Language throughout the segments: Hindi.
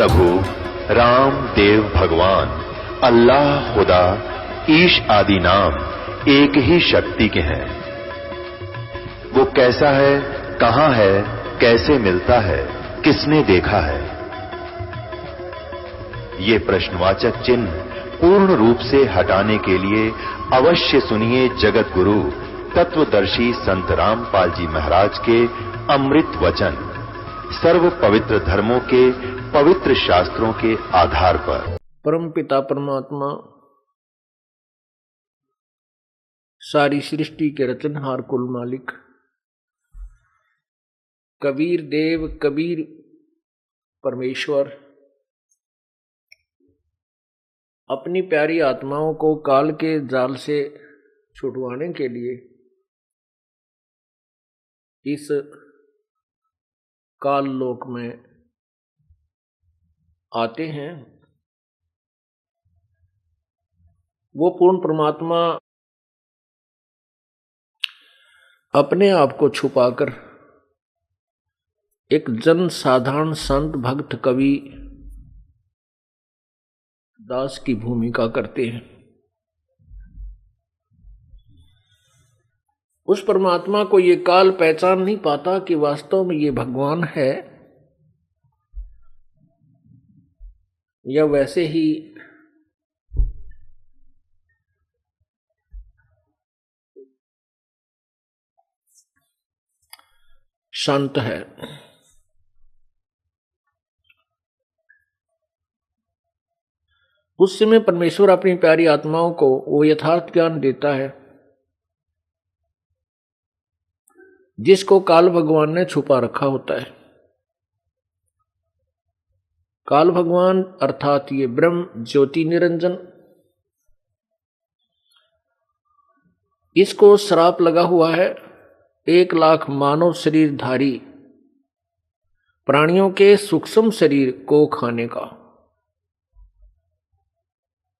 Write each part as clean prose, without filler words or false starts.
प्रभु राम देव भगवान अल्लाह खुदा ईश आदि नाम एक ही शक्ति के हैं। वो कैसा है, कहां है, कैसे मिलता है, किसने देखा है? ये प्रश्नवाचक चिन्ह पूर्ण रूप से हटाने के लिए अवश्य सुनिए जगत गुरु तत्वदर्शी संत रामपाल जी महाराज के अमृत वचन, सर्व पवित्र धर्मों के पवित्र शास्त्रों के आधार पर। परम पिता परमात्मा सारी सृष्टि के रचनहार कुल मालिक कबीर देव कबीर परमेश्वर अपनी प्यारी आत्माओं को काल के जाल से छुड़वाने के लिए इस काल लोक में आते हैं। वो पूर्ण परमात्मा अपने आप को छुपाकर एक जन साधारण संत भक्त कवि दास की भूमिका करते हैं। उस परमात्मा को ये काल पहचान नहीं पाता कि वास्तव में ये भगवान है या वैसे ही शांत है। उस समय परमेश्वर अपनी प्यारी आत्माओं को वो यथार्थ ज्ञान देता है जिसको काल भगवान ने छुपा रखा होता है। काल भगवान अर्थात ये ब्रह्म ज्योति निरंजन, इसको श्राप लगा हुआ है 1,00,000 मानव शरीरधारी प्राणियों के सूक्ष्म शरीर को खाने का।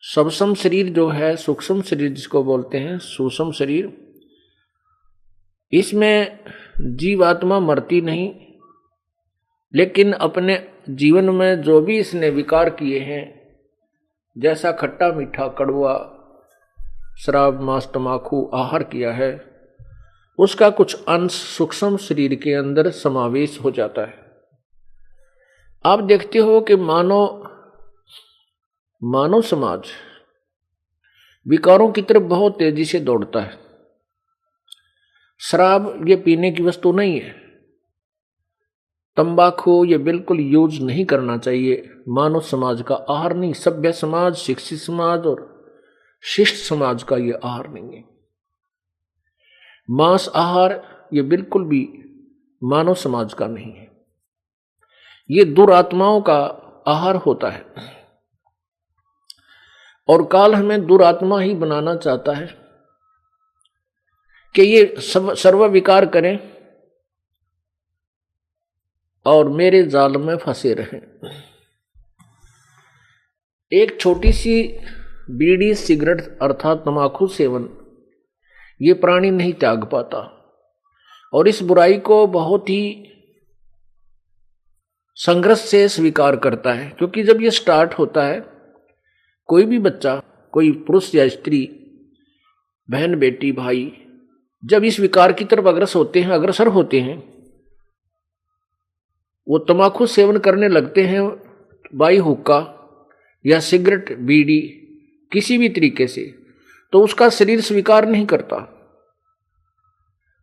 सूक्ष्म शरीर जो है, सूक्ष्म शरीर जिसको बोलते हैं सूक्ष्म शरीर, इसमें जीवात्मा मरती नहीं, लेकिन अपने जीवन में जो भी इसने विकार किए हैं, जैसा खट्टा मीठा कड़वा शराब मांस तमाकू आहार किया है, उसका कुछ अंश सूक्ष्म शरीर के अंदर समावेश हो जाता है। आप देखते हो कि मानव समाज विकारों की तरफ बहुत तेजी से दौड़ता है। शराब ये पीने की वस्तु नहीं है, तंबाकू ये बिल्कुल यूज नहीं करना चाहिए, मानव समाज का आहार नहीं। सभ्य समाज, शिक्षित समाज और शिष्ट समाज का ये आहार नहीं है। मांस आहार ये बिल्कुल भी मानव समाज का नहीं है, ये दुरात्माओं का आहार होता है। और काल हमें दुरात्मा ही बनाना चाहता है कि ये सर्व विकार करें और मेरे जाल में फंसे रहें। एक छोटी सी बीड़ी सिगरेट अर्थात तंबाकू सेवन ये प्राणी नहीं त्याग पाता और इस बुराई को बहुत ही संघर्ष से स्वीकार करता है। क्योंकि जब ये स्टार्ट होता है, कोई भी बच्चा, कोई पुरुष या स्त्री, बहन बेटी भाई, जब इस विकार की तरफ अग्रसर होते हैं, वो तंबाकू सेवन करने लगते हैं, बाई हुक्का या सिगरेट बीड़ी किसी भी तरीके से, तो उसका शरीर स्वीकार नहीं करता।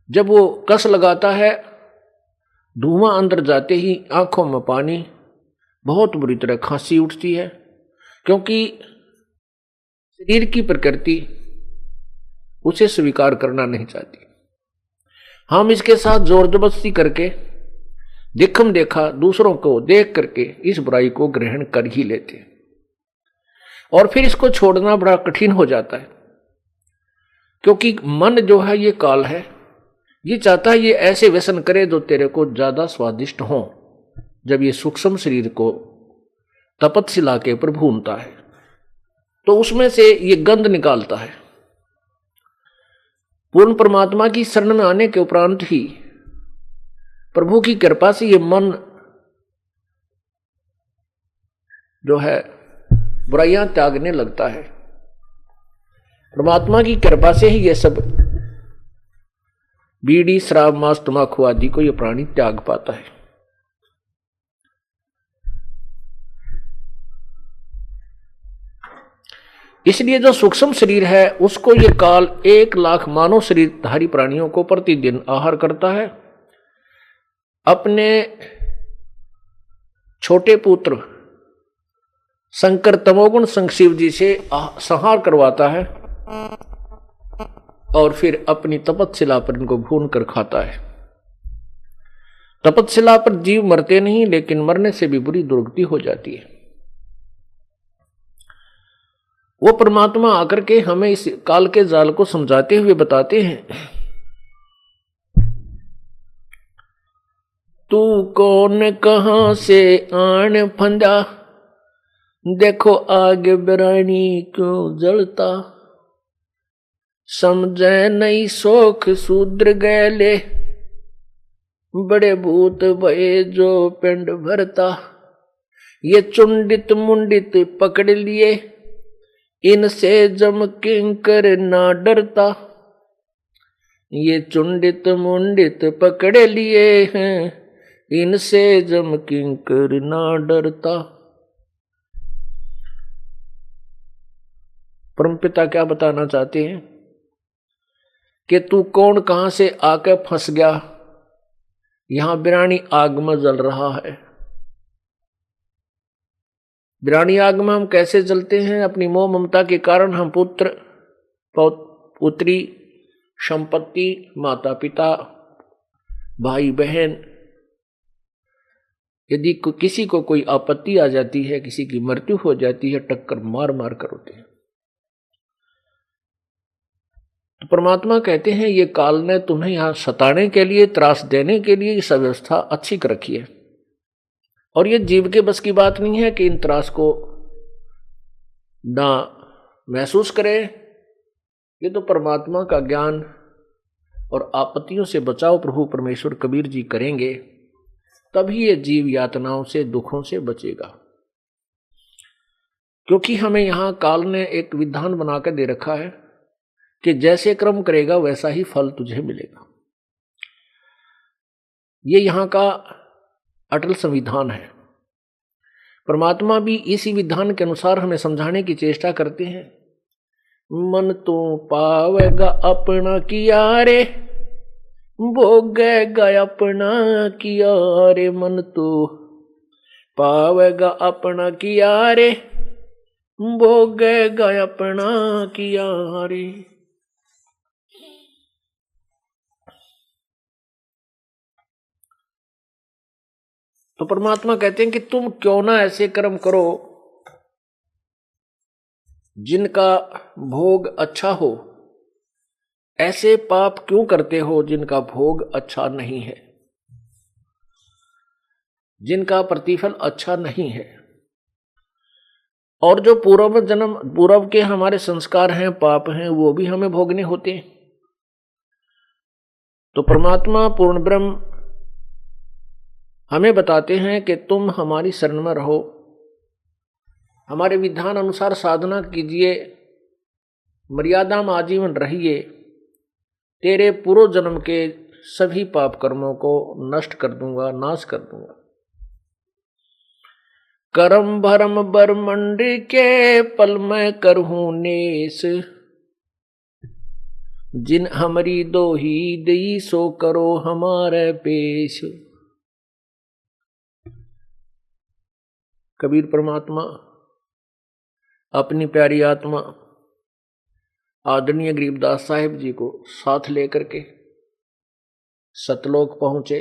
जब वो कस लगाता है, धुआं अंदर जाते ही आंखों में पानी, बहुत बुरी तरह खांसी उठती है, क्योंकि शरीर की प्रकृति उसे स्वीकार करना नहीं चाहती। हम इसके साथ जोर जबरदस्ती करके देखम देखा दूसरों को देख करके इस बुराई को ग्रहण कर ही लेते हैं और फिर इसको छोड़ना बड़ा कठिन हो जाता है। क्योंकि मन जो है ये काल है, ये चाहता है ये ऐसे व्यसन करे जो तेरे को ज्यादा स्वादिष्ट हो। जब ये सूक्ष्म शरीर को तपस्या के ऊपर भूनता है तो उसमें से ये गंध निकालता है। पूर्ण परमात्मा की शरण में आने के उपरांत ही प्रभु की कृपा से ये मन जो है बुराइयां त्यागने लगता है। परमात्मा की कृपा से ही ये सब बीड़ी, शराब, मांस, तंबाकू आदि को ये प्राणी त्याग पाता है। इसलिए जो सूक्ष्म शरीर है उसको ये काल 1,00,000 मानव शरीरधारी प्राणियों को प्रतिदिन आहार करता है। अपने छोटे पुत्र शंकर तमोगुण संशिव जी से संहार करवाता है और फिर अपनी तपस्या पर इनको भून कर खाता है। तपस्या पर जीव मरते नहीं, लेकिन मरने से भी बुरी दुर्गति हो जाती है। वो परमात्मा आकर के हमें इस काल के जाल को समझाते हुए बताते हैं, तू कौन कहां से आन फंदा, देखो आगे बिरानी क्यों जलता, समझे नहीं शोक शूद्र गैले, बड़े भूत भये जो पिंड भरता, ये चुंडित मुंडित पकड़ लिए, इनसे जम किंकर ना डरता, ये चुंडित मुंडित पकड़ लिए हैं, इनसे जम किंकर ना डरता। परमपिता क्या बताना चाहते हैं कि तू कौन कहां से आके फंस गया, यहां बिरानी आग में जल रहा है। बिरानी आग में हम कैसे जलते हैं? अपनी मोह ममता के कारण हम पुत्र, पुत्री, संपत्ति, माता पिता, भाई बहन, यदि किसी को कोई आपत्ति आ जाती है, किसी की मृत्यु हो जाती है, टक्कर मार मार कर होते हैं। तो परमात्मा कहते हैं ये काल ने तुम्हें यहां सताने के लिए, त्रास देने के लिए इस व्यवस्था अच्छी कर रखी है, और ये जीव के बस की बात नहीं है कि इन त्रास को ना महसूस करे। ये तो परमात्मा का ज्ञान और आपत्तियों से बचाव प्रभु परमेश्वर कबीर जी करेंगे, तभी ये जीव यातनाओं से, दुखों से बचेगा। क्योंकि हमें यहां काल ने एक विधान बनाकर दे रखा है कि जैसे कर्म करेगा वैसा ही फल तुझे मिलेगा। ये यहां का अटल संविधान है। परमात्मा भी इसी विधान के अनुसार हमें समझाने की चेष्टा करते हैं। मन तो पावेगा अपना किया रे, भोगेगा अपना किया रे, मन तो पावेगा अपना किया रे, भोगेगा अपना किया रे। तो परमात्मा कहते हैं कि तुम क्यों ना ऐसे कर्म करो जिनका भोग अच्छा हो, ऐसे पाप क्यों करते हो जिनका भोग अच्छा नहीं है, जिनका प्रतिफल अच्छा नहीं है। और जो पूर्व के हमारे संस्कार हैं, पाप हैं, वो भी हमें भोगने होते हैं। तो परमात्मा पूर्ण ब्रह्म हमें बताते हैं कि तुम हमारी शरण में रहो, हमारे विधान अनुसार साधना कीजिए, मर्यादा में आजीवन रहिए, तेरे पूर्व जन्म के सभी पाप कर्मों को नष्ट कर दूंगा, नाश कर दूंगा। कर्म भरम बरमंड के पल में करहूं नेस, जिन हमारी दो ही दई सो करो हमारे पेश। कबीर परमात्मा अपनी प्यारी आत्मा आदरणीय गरीबदास साहिब जी को साथ लेकर के सतलोक पहुंचे,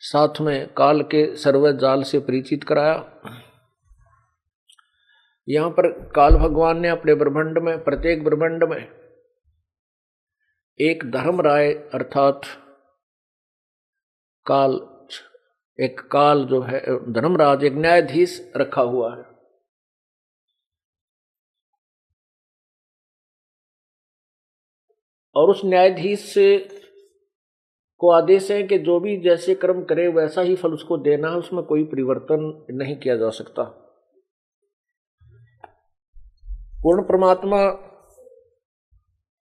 साथ में काल के सर्व जाल से परिचित कराया। यहां पर काल भगवान ने अपने ब्रह्मांड में, प्रत्येक ब्रह्मांड में एक धर्मराय अर्थात काल, एक काल जो है धर्मराज, एक न्यायाधीश रखा हुआ है। और उस न्यायाधीश को आदेश है कि जो भी जैसे कर्म करे वैसा ही फल उसको देना है, उसमें कोई परिवर्तन नहीं किया जा सकता। पूर्ण परमात्मा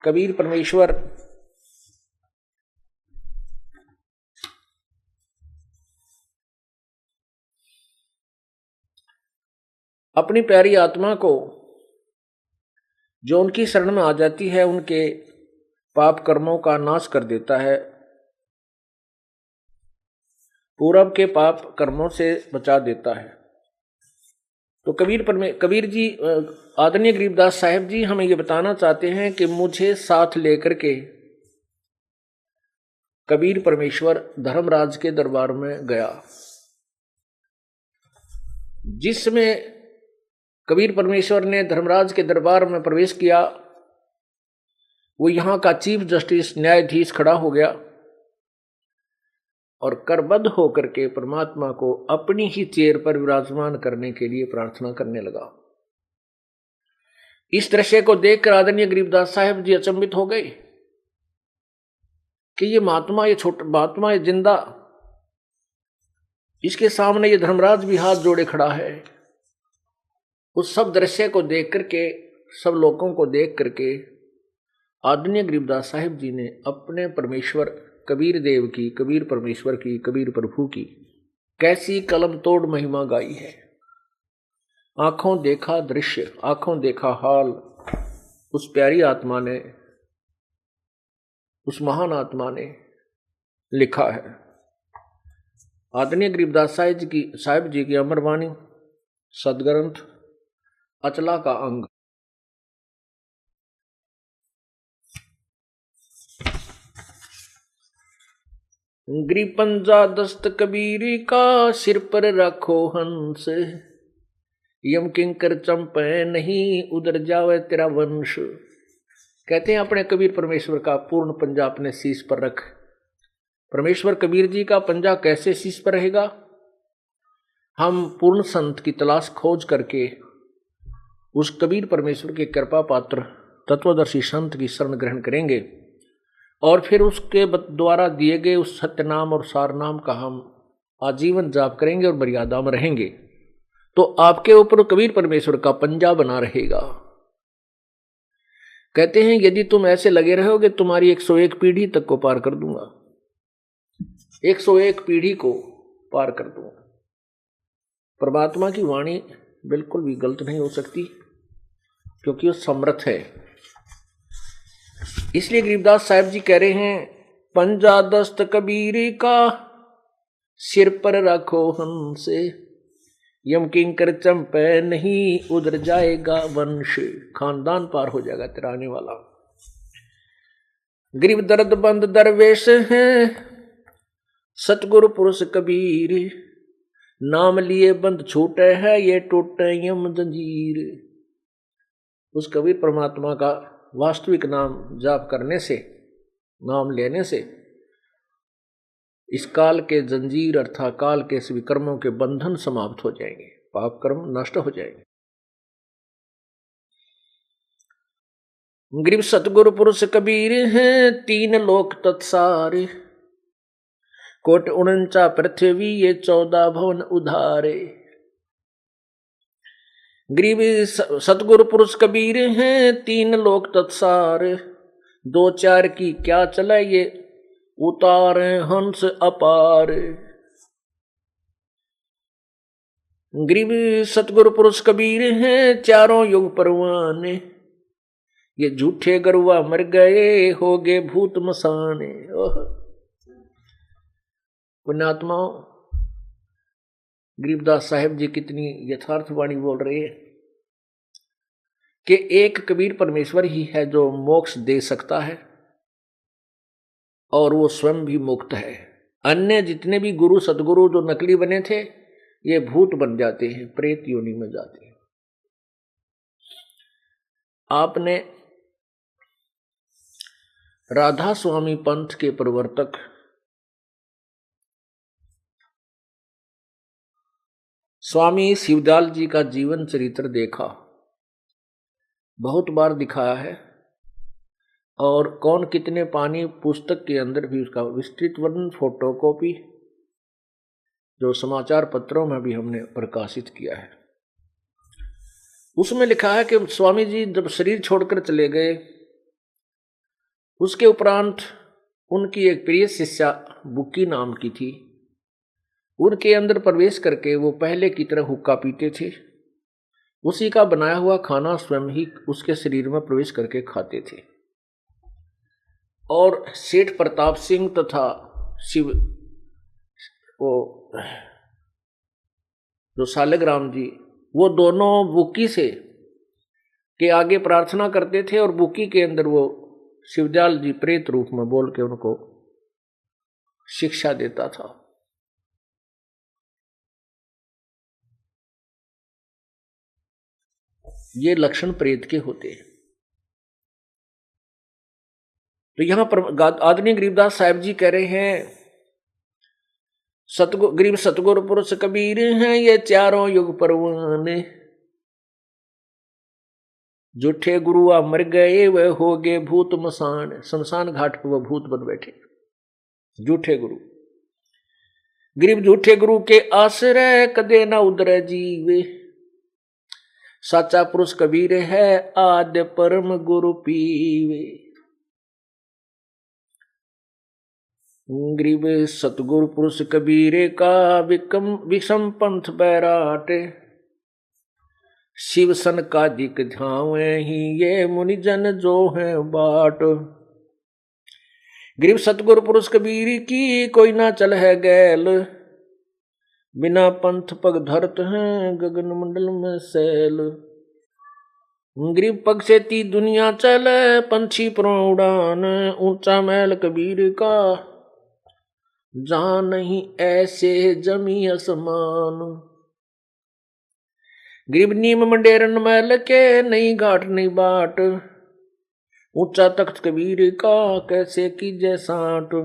कबीर परमेश्वर अपनी प्यारी आत्मा को जो उनकी शरण में आ जाती है उनके पाप कर्मों का नाश कर देता है, पूर्व के पाप कर्मों से बचा देता है। तो कबीर जी आदरणीय गरीबदास साहिब जी हमें ये बताना चाहते हैं कि मुझे साथ लेकर के कबीर परमेश्वर धर्मराज के दरबार में गया, जिसमें कबीर परमेश्वर ने धर्मराज के दरबार में प्रवेश किया। वो यहाँ का चीफ जस्टिस न्यायाधीश खड़ा हो गया और करबद्ध होकर के परमात्मा को अपनी ही चेयर पर विराजमान करने के लिए प्रार्थना करने लगा। इस दृश्य को देखकर आदरणीय गरीबदास साहिब जी अचंभित हो गए कि ये महात्मा, ये छोटा महात्मा, ये जिंदा, इसके सामने ये धर्मराज भी हाथ जोड़े खड़ा है। उस सब दृश्य को देख करके, सब लोगों को देख करके आदरणीय गरीबदास साहिब जी ने अपने परमेश्वर कबीर देव की, कबीर परमेश्वर की, कबीर प्रभु की कैसी कलम तोड़ महिमा गाई है। आंखों देखा दृश्य, आंखों देखा हाल उस प्यारी आत्मा ने, उस महान आत्मा ने लिखा है। आदरणीय गरीबदास साहिब जी की अमरवाणी सदग्रंथ अचला का अंग। ग्रीपंजा दस्त कबीरी का, सिर पर रखो हंस, यम किंकर चंपे नहीं, उधर जावे तेरा वंश। कहते हैं अपने कबीर परमेश्वर का पूर्ण पंजा अपने शीश पर रख। परमेश्वर कबीर जी का पंजा कैसे शीश पर रहेगा? हम पूर्ण संत की तलाश खोज करके उस कबीर परमेश्वर के कृपा पात्र तत्वदर्शी संत की शरण ग्रहण करेंगे और फिर उसके द्वारा दिए गए उस सत्य नाम और सार नाम का हम आजीवन जाप करेंगे और मर्यादा में रहेंगे, तो आपके ऊपर कबीर परमेश्वर का पंजा बना रहेगा। कहते हैं यदि तुम ऐसे लगे रहोगे तुम्हारी 101 पीढ़ी तक को पार कर दूंगा, 101 पीढ़ी को पार कर दूंगा। परमात्मा की वाणी बिल्कुल भी गलत नहीं हो सकती क्योंकि वो समर्थ है। इसलिए गरीबदास साहिब जी कह रहे हैं, पंजा दस्त कबीरी का, सिर पर रखो हमसे, यम किंकर चंपे नहीं, उधर जाएगा वंश। खानदान पार हो जाएगा तेरा आने वाला। गरीब दर्द बंद दरवेश हैं, सतगुरु पुरुष कबीर, नाम लिए बंद छूटे है, ये टूटे यम जंजीर। उस कबीर परमात्मा का वास्तविक नाम जाप करने से, नाम लेने से इस काल के जंजीर अर्थात काल के सभी कर्मों के बंधन समाप्त हो जाएंगे, पाप कर्म नष्ट हो जाएंगे। गरीब सतगुरु पुरुष कबीर हैं, 3 लोक तत्सार, कोट 49 पृथ्वी, ये 14 भवन उधारे। गरीब सतगुरु पुरुष कबीर हैं, 3 लोक तत्सार, 2-4 की क्या चला, ये उतार हंस अपार। गरीब सतगुरु पुरुष कबीर हैं, 4 युग परवाने, ये झूठे गरुआ मर गए, हो गए भूत मसाने। पुण्यात्माओं, गरीबदास साहिब जी कितनी यथार्थ वाणी बोल रहे हैं कि एक कबीर परमेश्वर ही है जो मोक्ष दे सकता है और वो स्वयं भी मुक्त है। अन्य जितने भी गुरु सदगुरु जो नकली बने थे ये भूत बन जाते हैं, प्रेत योनि में जाते हैं। आपने राधा स्वामी पंथ के प्रवर्तक स्वामी शिवदयाल जी का जीवन चरित्र देखा, बहुत बार दिखाया है और कौन कितने पानी पुस्तक के अंदर भी उसका विस्तृत वर्णन, फोटोकॉपी जो समाचार पत्रों में भी हमने प्रकाशित किया है। उसमें लिखा है कि स्वामी जी जब शरीर छोड़कर चले गए, उसके उपरांत उनकी एक प्रिय शिष्या बुक्की नाम की थी, उनके अंदर प्रवेश करके वो पहले की तरह हुक्का पीते थे। उसी का बनाया हुआ खाना स्वयं ही उसके शरीर में प्रवेश करके खाते थे। और सेठ प्रताप सिंह तथा शिव वो जो सालिग्राम जी, वो दोनों बुक्की से के आगे प्रार्थना करते थे और बुक्की के अंदर वो शिवदयाल जी प्रेत रूप में बोल के उनको शिक्षा देता था। ये लक्षण प्रेत के होते हैं। तो यहां पर आदरणीय गरीबदास साहब जी कह रहे हैं, गरीब सतगुरु पुरुष कबीर हैं ये चारों युग परवान, झूठे गुरु आ मर गए वह हो गए भूत मसान, शमशान घाट पर वह भूत बन बैठे झूठे गुरु। गरीब झूठे गुरु के आश्रय कदे ना उदर जीवे, साचा पुरुष कबीर है आद्य परम गुरु पीवे। गरीब सतगुरु पुरुष कबीरे का विषम पंथ बैराट, शिव सन का दिक ध्यावे ही ये मुनिजन जो है बाट। गरीब सतगुरु पुरुष कबीर की कोई ना चल है गैल, बिना पंथ पग धरत हैं गगन मंडल में सैल। गरीब पग से ती दुनिया चले पंछी पर उड़ान, ऊंचा महल कबीर का जहां नहीं ऐसे जमी आसमान। गरीब नीम मंडेरन महल के नहीं घाट नहीं बाट, ऊंचा तख्त कबीर का कैसे कीजे साट।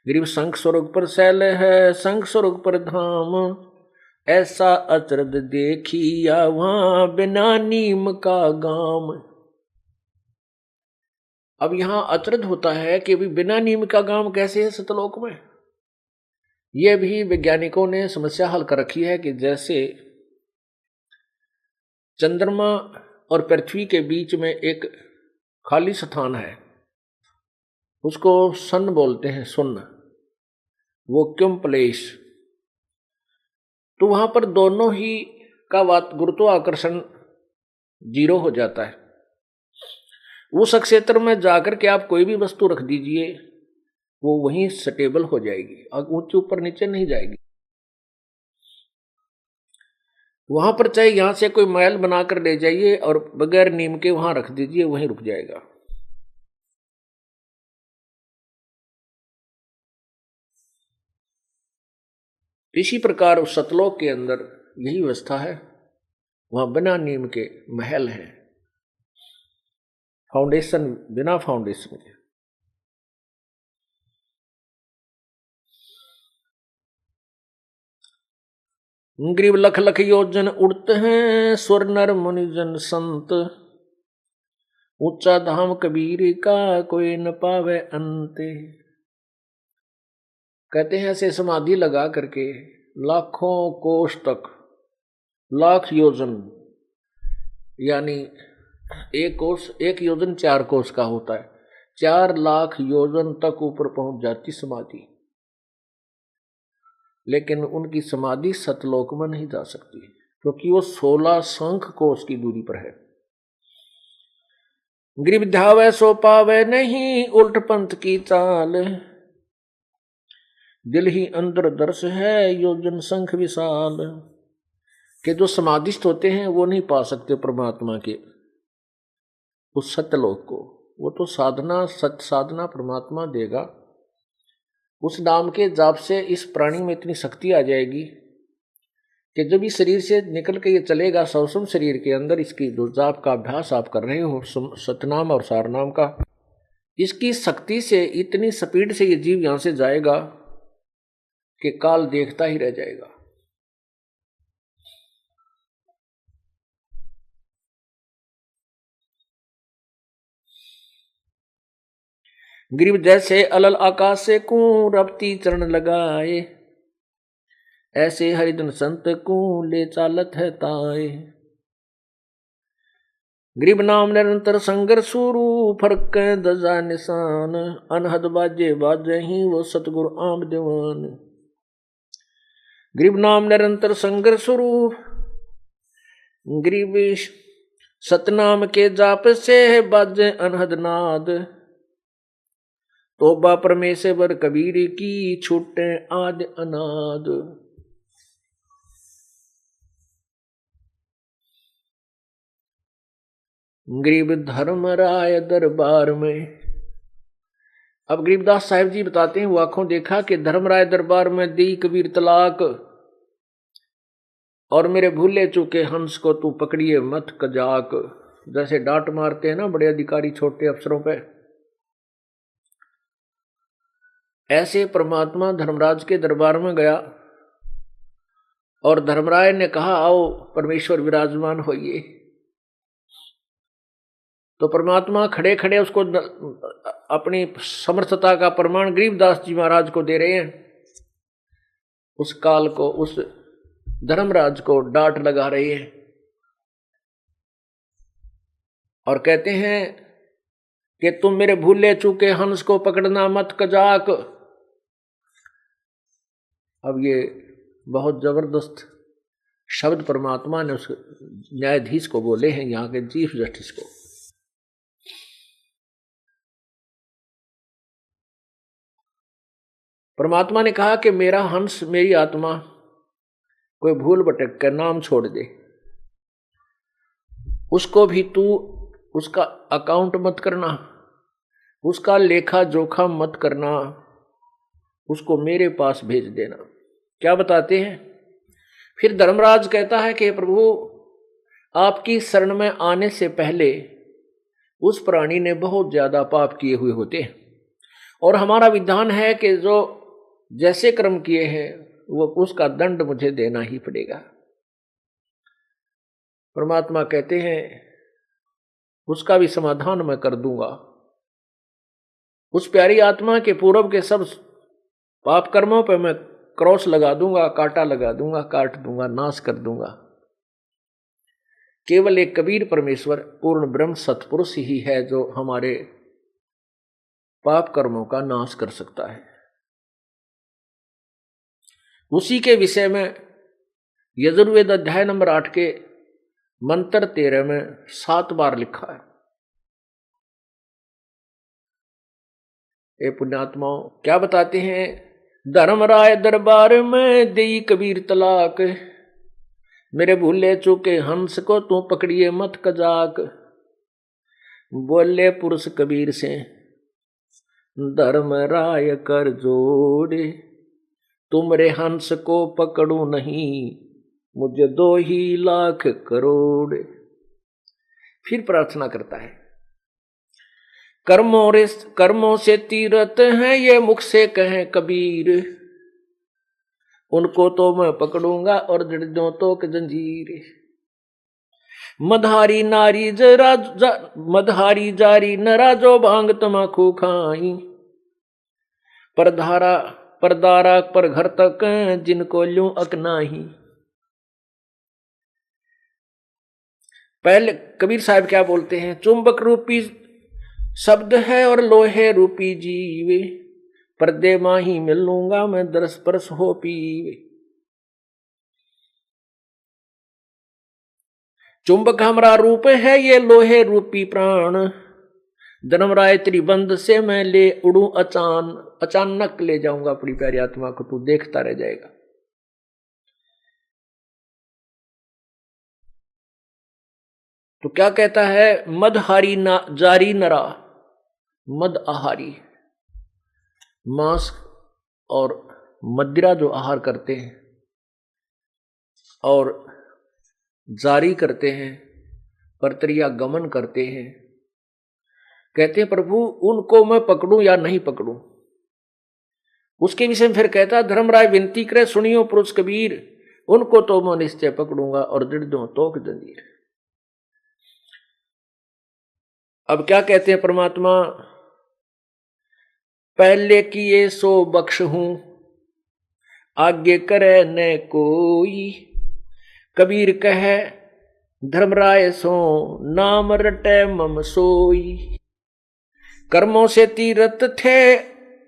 गरीब शंख स्वर्ग पर सैल है शंख स्वर्ग पर धाम, ऐसा अचरज देखिया वहां बिना नीम का गाम। अब यहां अचरज होता है कि अभी बिना नीम का गाम कैसे है सतलोक में। यह भी वैज्ञानिकों ने समस्या हल कर रखी है कि जैसे चंद्रमा और पृथ्वी के बीच में एक खाली स्थान है, उसको सन बोलते हैं, सुन्न वैक्यूम प्लेस। तो वहां पर दोनों ही का गुरुत्वाकर्षण 0 हो जाता है। उस क्षेत्र में जाकर के आप कोई भी वस्तु रख दीजिए, वो वहीं स्टेबल हो जाएगी, ऊंचे ऊपर नीचे नहीं जाएगी। वहां पर चाहे यहां से कोई महल बनाकर ले जाइए और बगैर नीम के वहां रख दीजिए, वहीं रुक जाएगा। इसी प्रकार उस सतलोक के अंदर यही व्यवस्था है, वहां बिना नीम के महल है, फाउंडेशन बिना फाउंडेशन के। गरीब लख लख योजन उड़ते हैं स्वर नर मुनिजन संत, ऊंचा धाम कबीर का कोई न पावे अंते। कहते हैं ऐसे समाधि लगा करके लाखों कोष तक, लाख योजन यानी एक योजन 4 कोष का होता है, 4 लाख योजन तक ऊपर पहुंच जाती समाधि, लेकिन उनकी समाधि सतलोक में नहीं जा सकती क्योंकि वो 16 शंख कोष की दूरी पर है। गरीब ध्यावे सो पावे नहीं उल्ट पंथ की चाल, दिल ही अंदर दर्श है योजन शंख विशाल। के जो समाधिस्थ होते हैं वो नहीं पा सकते परमात्मा के उस सत्यलोक को, वो तो साधना सत्य साधना परमात्मा देगा। उस नाम के जाप से इस प्राणी में इतनी शक्ति आ जाएगी कि जब इस शरीर से निकल के ये चलेगा सौसम शरीर के अंदर, इसकी जो जाप का अभ्यास आप कर रहे हो सतनाम और सारनाम का, इसकी शक्ति से इतनी स्पीड से ये जीव यहां से जाएगा कि काल देखता ही रह जाएगा। गरीब जैसे अलल आकाश से कू रपती चरण लगाए, ऐसे हरिजन संत को ले चालत है ताए। गरीब नाम निरंतर संघर्ष शुरू, फर्क दजा निशान, अनहद बाजे बाजे ही वो सतगुरु आम दीवान। गरीब नाम निरंतर संघर्ष शुरू, गरीब सतनाम के जाप से बाजे अनहद नाद, तोबा परमेश्वर कबीर की छूटे आद अनाद। गरीब धर्मराय दरबार में। अब गरीबदास साहिब जी बताते हैं, वो आंखों देखा कि धर्मराय दरबार में दी कबीर तलाक, और मेरे भूले चूके हंस को तू पकड़िए मत कजाक। जैसे डांट मारते हैं ना बड़े अधिकारी छोटे अफसरों पे, ऐसे परमात्मा धर्मराज के दरबार में गया और धर्मराय ने कहा आओ परमेश्वर विराजमान होइए। तो परमात्मा खड़े खड़े उसको अपनी समर्थता का प्रमाण गरीबदास जी महाराज को दे रहे हैं। उस काल को, उस धर्मराज को डांट लगा रहे हैं और कहते हैं कि तुम मेरे भूले चूके हंस को पकड़ना मत कजाक। अब ये बहुत जबरदस्त शब्द परमात्मा ने उस न्यायाधीश को बोले हैं, यहाँ के चीफ जस्टिस को। परमात्मा ने कहा कि मेरा हंस, मेरी आत्मा कोई भूल भटक कर नाम छोड़ दे, उसको भी तू उसका अकाउंट मत करना, उसका लेखा जोखा मत करना, उसको मेरे पास भेज देना। क्या बताते हैं? फिर धर्मराज कहता है कि प्रभु आपकी शरण में आने से पहले उस प्राणी ने बहुत ज्यादा पाप किए हुए होते हैं, और हमारा विधान है कि जो जैसे कर्म किए हैं वो उसका दंड मुझे देना ही पड़ेगा। परमात्मा कहते हैं उसका भी समाधान मैं कर दूंगा। उस प्यारी आत्मा के पूर्व के सब पाप कर्मों पर मैं क्रॉस लगा दूंगा, कांटा लगा दूंगा, काट दूंगा, नाश कर दूंगा। केवल एक कबीर परमेश्वर पूर्ण ब्रह्म सत्पुरुष ही है जो हमारे पाप कर्मों का नाश कर सकता है। उसी के विषय में यजुर्वेद अध्याय नंबर 8 के मंत्र 13 में 7 बार लिखा है। ये पुण्यात्माओं क्या बताते हैं? धर्मराय दरबार में देई कबीर तलाक, मेरे भूले चूके हंस को तू पकड़िए मत कजाक। बोले पुरुष कबीर से धर्मराय कर जोड़े, तुमरे हंस को पकड़ू नहीं, मुझे 2 ही लाख करोड़। फिर प्रार्थना करता है, कर्मों से तीरथ हैं ये मुख से कहें कबीर, उनको तो मैं पकड़ूंगा और जड़ों तो जंजीर। मधारी नारी मधारी जारी नरा जो भांग तमाकू खाई, परदारा पर घर तक जिनको ल्यूं अकनाही। पहले कबीर साहब क्या बोलते हैं? चुंबक रूपी शब्द है और लोहे रूपी जीवे, पर्दे माही मिलूंगा मैं दरस परस हो पीवे। चुंबक हमारा रूप है ये लोहे रूपी प्राण, धर्मराय त्रिबंध से मैं ले उड़ू अचानक ले जाऊंगा अपनी प्यारी आत्मा को, तू देखता रह जाएगा। तो क्या कहता है? मदहारी जारी नरा, मद आहारी, मांस और मदिरा जो आहार करते हैं और जारी करते हैं, परतरिया गमन करते हैं, कहते हैं प्रभु उनको मैं पकड़ूं या नहीं पकड़ूं। उसके विषय में फिर कहता है धर्मराय विनती करे सुनियो पुरुष कबीर, उनको तो मैं निश्चय पकड़ूंगा और दृढ़ दूं तोक जंजीर। अब क्या कहते हैं परमात्मा? पहले किए सो बख्श हूं, आगे करे न कोई, कबीर कहे धर्मराय सो नाम रटे मम सोई। कर्मों से तीरथ थे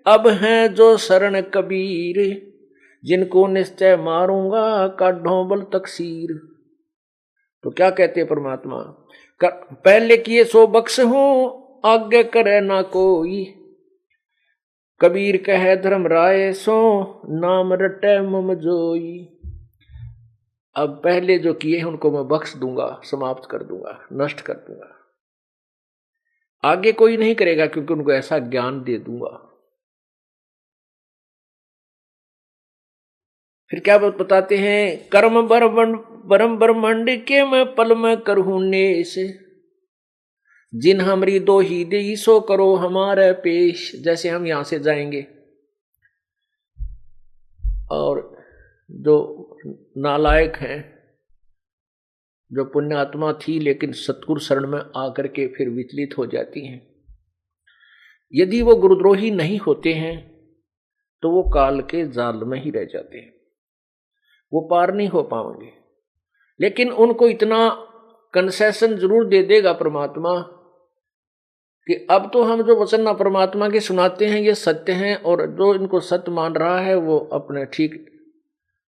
अब हैं जो शरण कबीर, जिनको निश्चय मारूंगा काढ़ो बल तकसीर। तो क्या कहते हैं परमात्मा, पहले किए सो बख्श हूं आगे करे ना कोई। कबीर कहे धर्मराय सो नाम रटे मम जोई। अब पहले जो किए हैं उनको मैं बख्श दूंगा, समाप्त कर दूंगा, नष्ट कर दूंगा। आगे कोई नहीं करेगा क्योंकि उनको ऐसा ज्ञान दे दूंगा। फिर क्या बताते हैं, कर्म परम ब्रह्मांड के मैं पल में करहूं नेश, जिन हमरी दो ही दी सो करो हमारे पेश। जैसे हम यहां से जाएंगे और जो नालायक हैं, जो पुण्यात्मा थी लेकिन सतगुरु शरण में आकर के फिर विचलित हो जाती हैं, यदि वो गुरुद्रोही नहीं होते हैं तो वो काल के जाल में ही रह जाते हैं, वो पार नहीं हो पाएंगे। लेकिन उनको इतना कंसेशन जरूर दे देगा परमात्मा कि अब तो हम जो वचन परमात्मा के सुनाते हैं ये सत्य हैं, और जो इनको सत्य मान रहा है वो अपने ठीक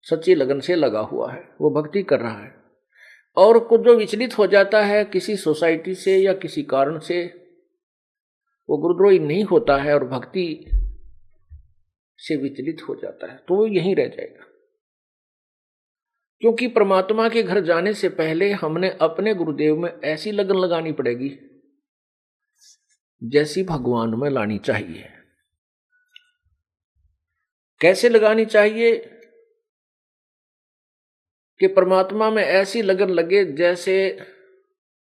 सच्ची लगन से लगा हुआ है, वो भक्ति कर रहा है। और कुछ जो विचलित हो जाता है किसी सोसाइटी से या किसी कारण से, वो गुरुद्रोही नहीं होता है और भक्ति से विचलित हो जाता है, तो वो यहीं रह जाएगा। क्योंकि परमात्मा के घर जाने से पहले हमने अपने गुरुदेव में ऐसी लगन लगानी पड़ेगी जैसी भगवान में लानी चाहिए। कैसे लगानी चाहिए कि परमात्मा में ऐसी लगन लगे जैसे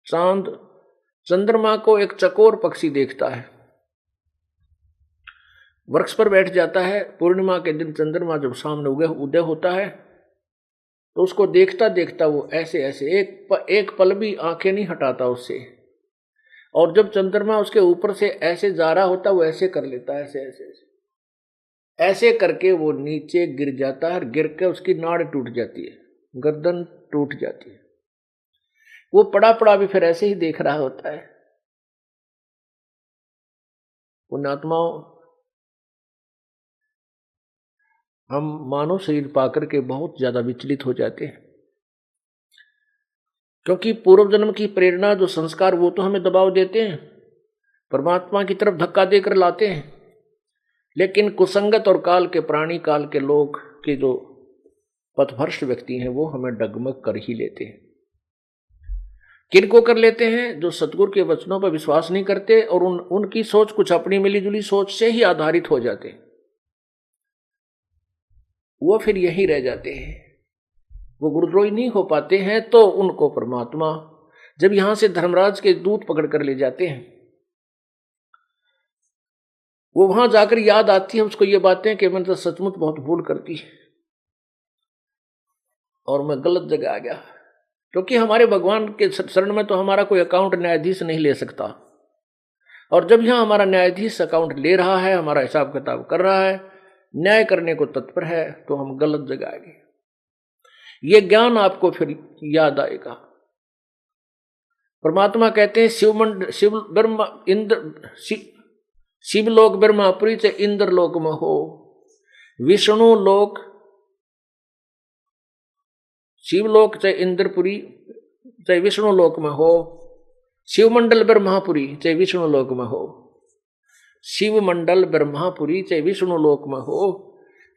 चांद चंद्रमा को एक चकोर पक्षी देखता है, वृक्ष पर बैठ जाता है, पूर्णिमा के दिन चंद्रमा जब सामने उदय होता है तो उसको देखता देखता वो ऐसे ऐसे एक पल भी आंखें नहीं हटाता उससे, और जब चंद्रमा उसके ऊपर से ऐसे जा रहा होता वो ऐसे कर लेता है, ऐसे ऐसे ऐसे ऐसे करके वो नीचे गिर जाता है, गिर के उसकी नाड़ टूट जाती है, गर्दन टूट जाती है। वो पड़ा पड़ा भी फिर ऐसे ही देख रहा होता है। पुण्यात्माओं, हम मानव शरीर पाकर के बहुत ज्यादा विचलित हो जाते हैं, क्योंकि पूर्व जन्म की प्रेरणा जो संस्कार वो तो हमें दबाव देते हैं, परमात्मा की तरफ धक्का देकर लाते हैं। लेकिन कुसंगत और काल के प्राणी, काल के लोग के जो पथभ्रष्ट व्यक्ति हैं वो हमें डगमग कर ही लेते हैं। किनको कर लेते हैं? जो सतगुरु के वचनों पर विश्वास नहीं करते और उनकी सोच कुछ अपनी मिलीजुली सोच से ही आधारित हो जाते हैं, वो फिर यहीं रह जाते हैं, वो गुरुद्रोही नहीं हो पाते हैं। तो उनको परमात्मा जब यहां से धर्मराज के दूत पकड़ कर ले जाते हैं, वो वहां जाकर याद आती है उसको ये बातें कि मैंने तो सचमुच बहुत भूल कर दी और मैं गलत जगह आ गया। क्योंकि हमारे भगवान के शरण में तो हमारा कोई अकाउंट न्यायाधीश नहीं ले सकता, और जब यहां हमारा न्यायाधीश अकाउंट ले रहा है, हमारा हिसाब किताब कर रहा है, न्याय करने को तत्पर है, तो हम गलत जगह आ गए। ये ज्ञान आपको फिर याद आएगा। परमात्मा कहते हैं शिव ब्रह्मा इंद्र शिवलोक ब्रह्मापुरी से इंद्र लोक में हो, विष्णु लोक शिवलोक चाहे इंद्रपुरी चाहे विष्णु लोक में हो, शिवमंडल ब्रह्मापुरी चाहे विष्णु लोक में हो, शिवमंडल ब्रह्मापुरी चाहे विष्णु लोक में हो,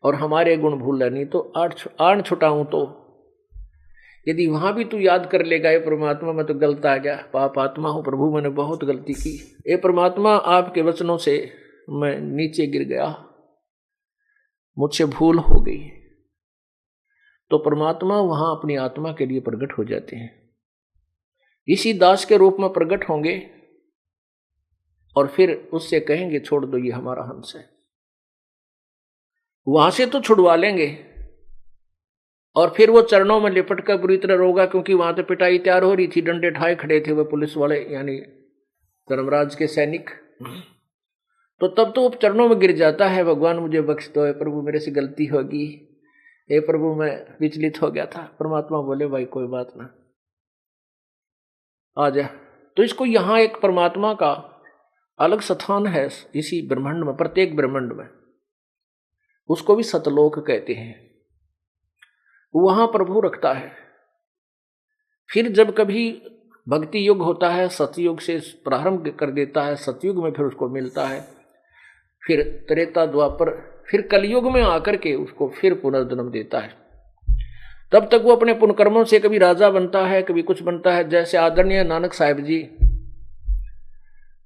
और हमारे गुण भूल नहीं तो आण छुटाऊं तो यदि वहां भी तू याद कर लेगा, ये परमात्मा मैं तो गलत आ गया, पाप आत्मा हूं प्रभु, मैंने बहुत गलती की, ये परमात्मा आपके वचनों से मैं नीचे गिर गया, मुझसे भूल हो गई, तो परमात्मा वहां अपनी आत्मा के लिए प्रकट हो जाते हैं, इसी दास के रूप में प्रकट होंगे और फिर उससे कहेंगे छोड़ दो ये हमारा हंस है। वहां से तो छुड़वा लेंगे और फिर वो चरणों में लिपट कर बुरी तरह रोगा, क्योंकि वहां तो पिटाई तैयार हो रही थी, डंडे ठाए खड़े थे वो पुलिस वाले यानी धर्मराज के सैनिक। तो तब तो वो चरणों में गिर जाता है, भगवान मुझे बख्श दो प्रभु, मेरे से गलती होगी, हे प्रभु मैं विचलित हो गया था। परमात्मा बोले भाई कोई बात ना, आ जाए। तो इसको यहाँ एक परमात्मा का अलग स्थान है इसी ब्रह्मांड में, प्रत्येक ब्रह्मांड में, उसको भी सतलोक कहते हैं, वहां प्रभु रखता है। फिर जब कभी भक्ति युग होता है, सतयुग से प्रारंभ कर देता है, सतयुग में फिर उसको मिलता है, फिर त्रेता द्वापर, फिर कलयुग में आकर के उसको फिर पुनर्जन्म देता है। तब तक वो अपने पुण्यकर्मों से कभी राजा बनता है, कभी कुछ बनता है। जैसे आदरणीय नानक साहिब जी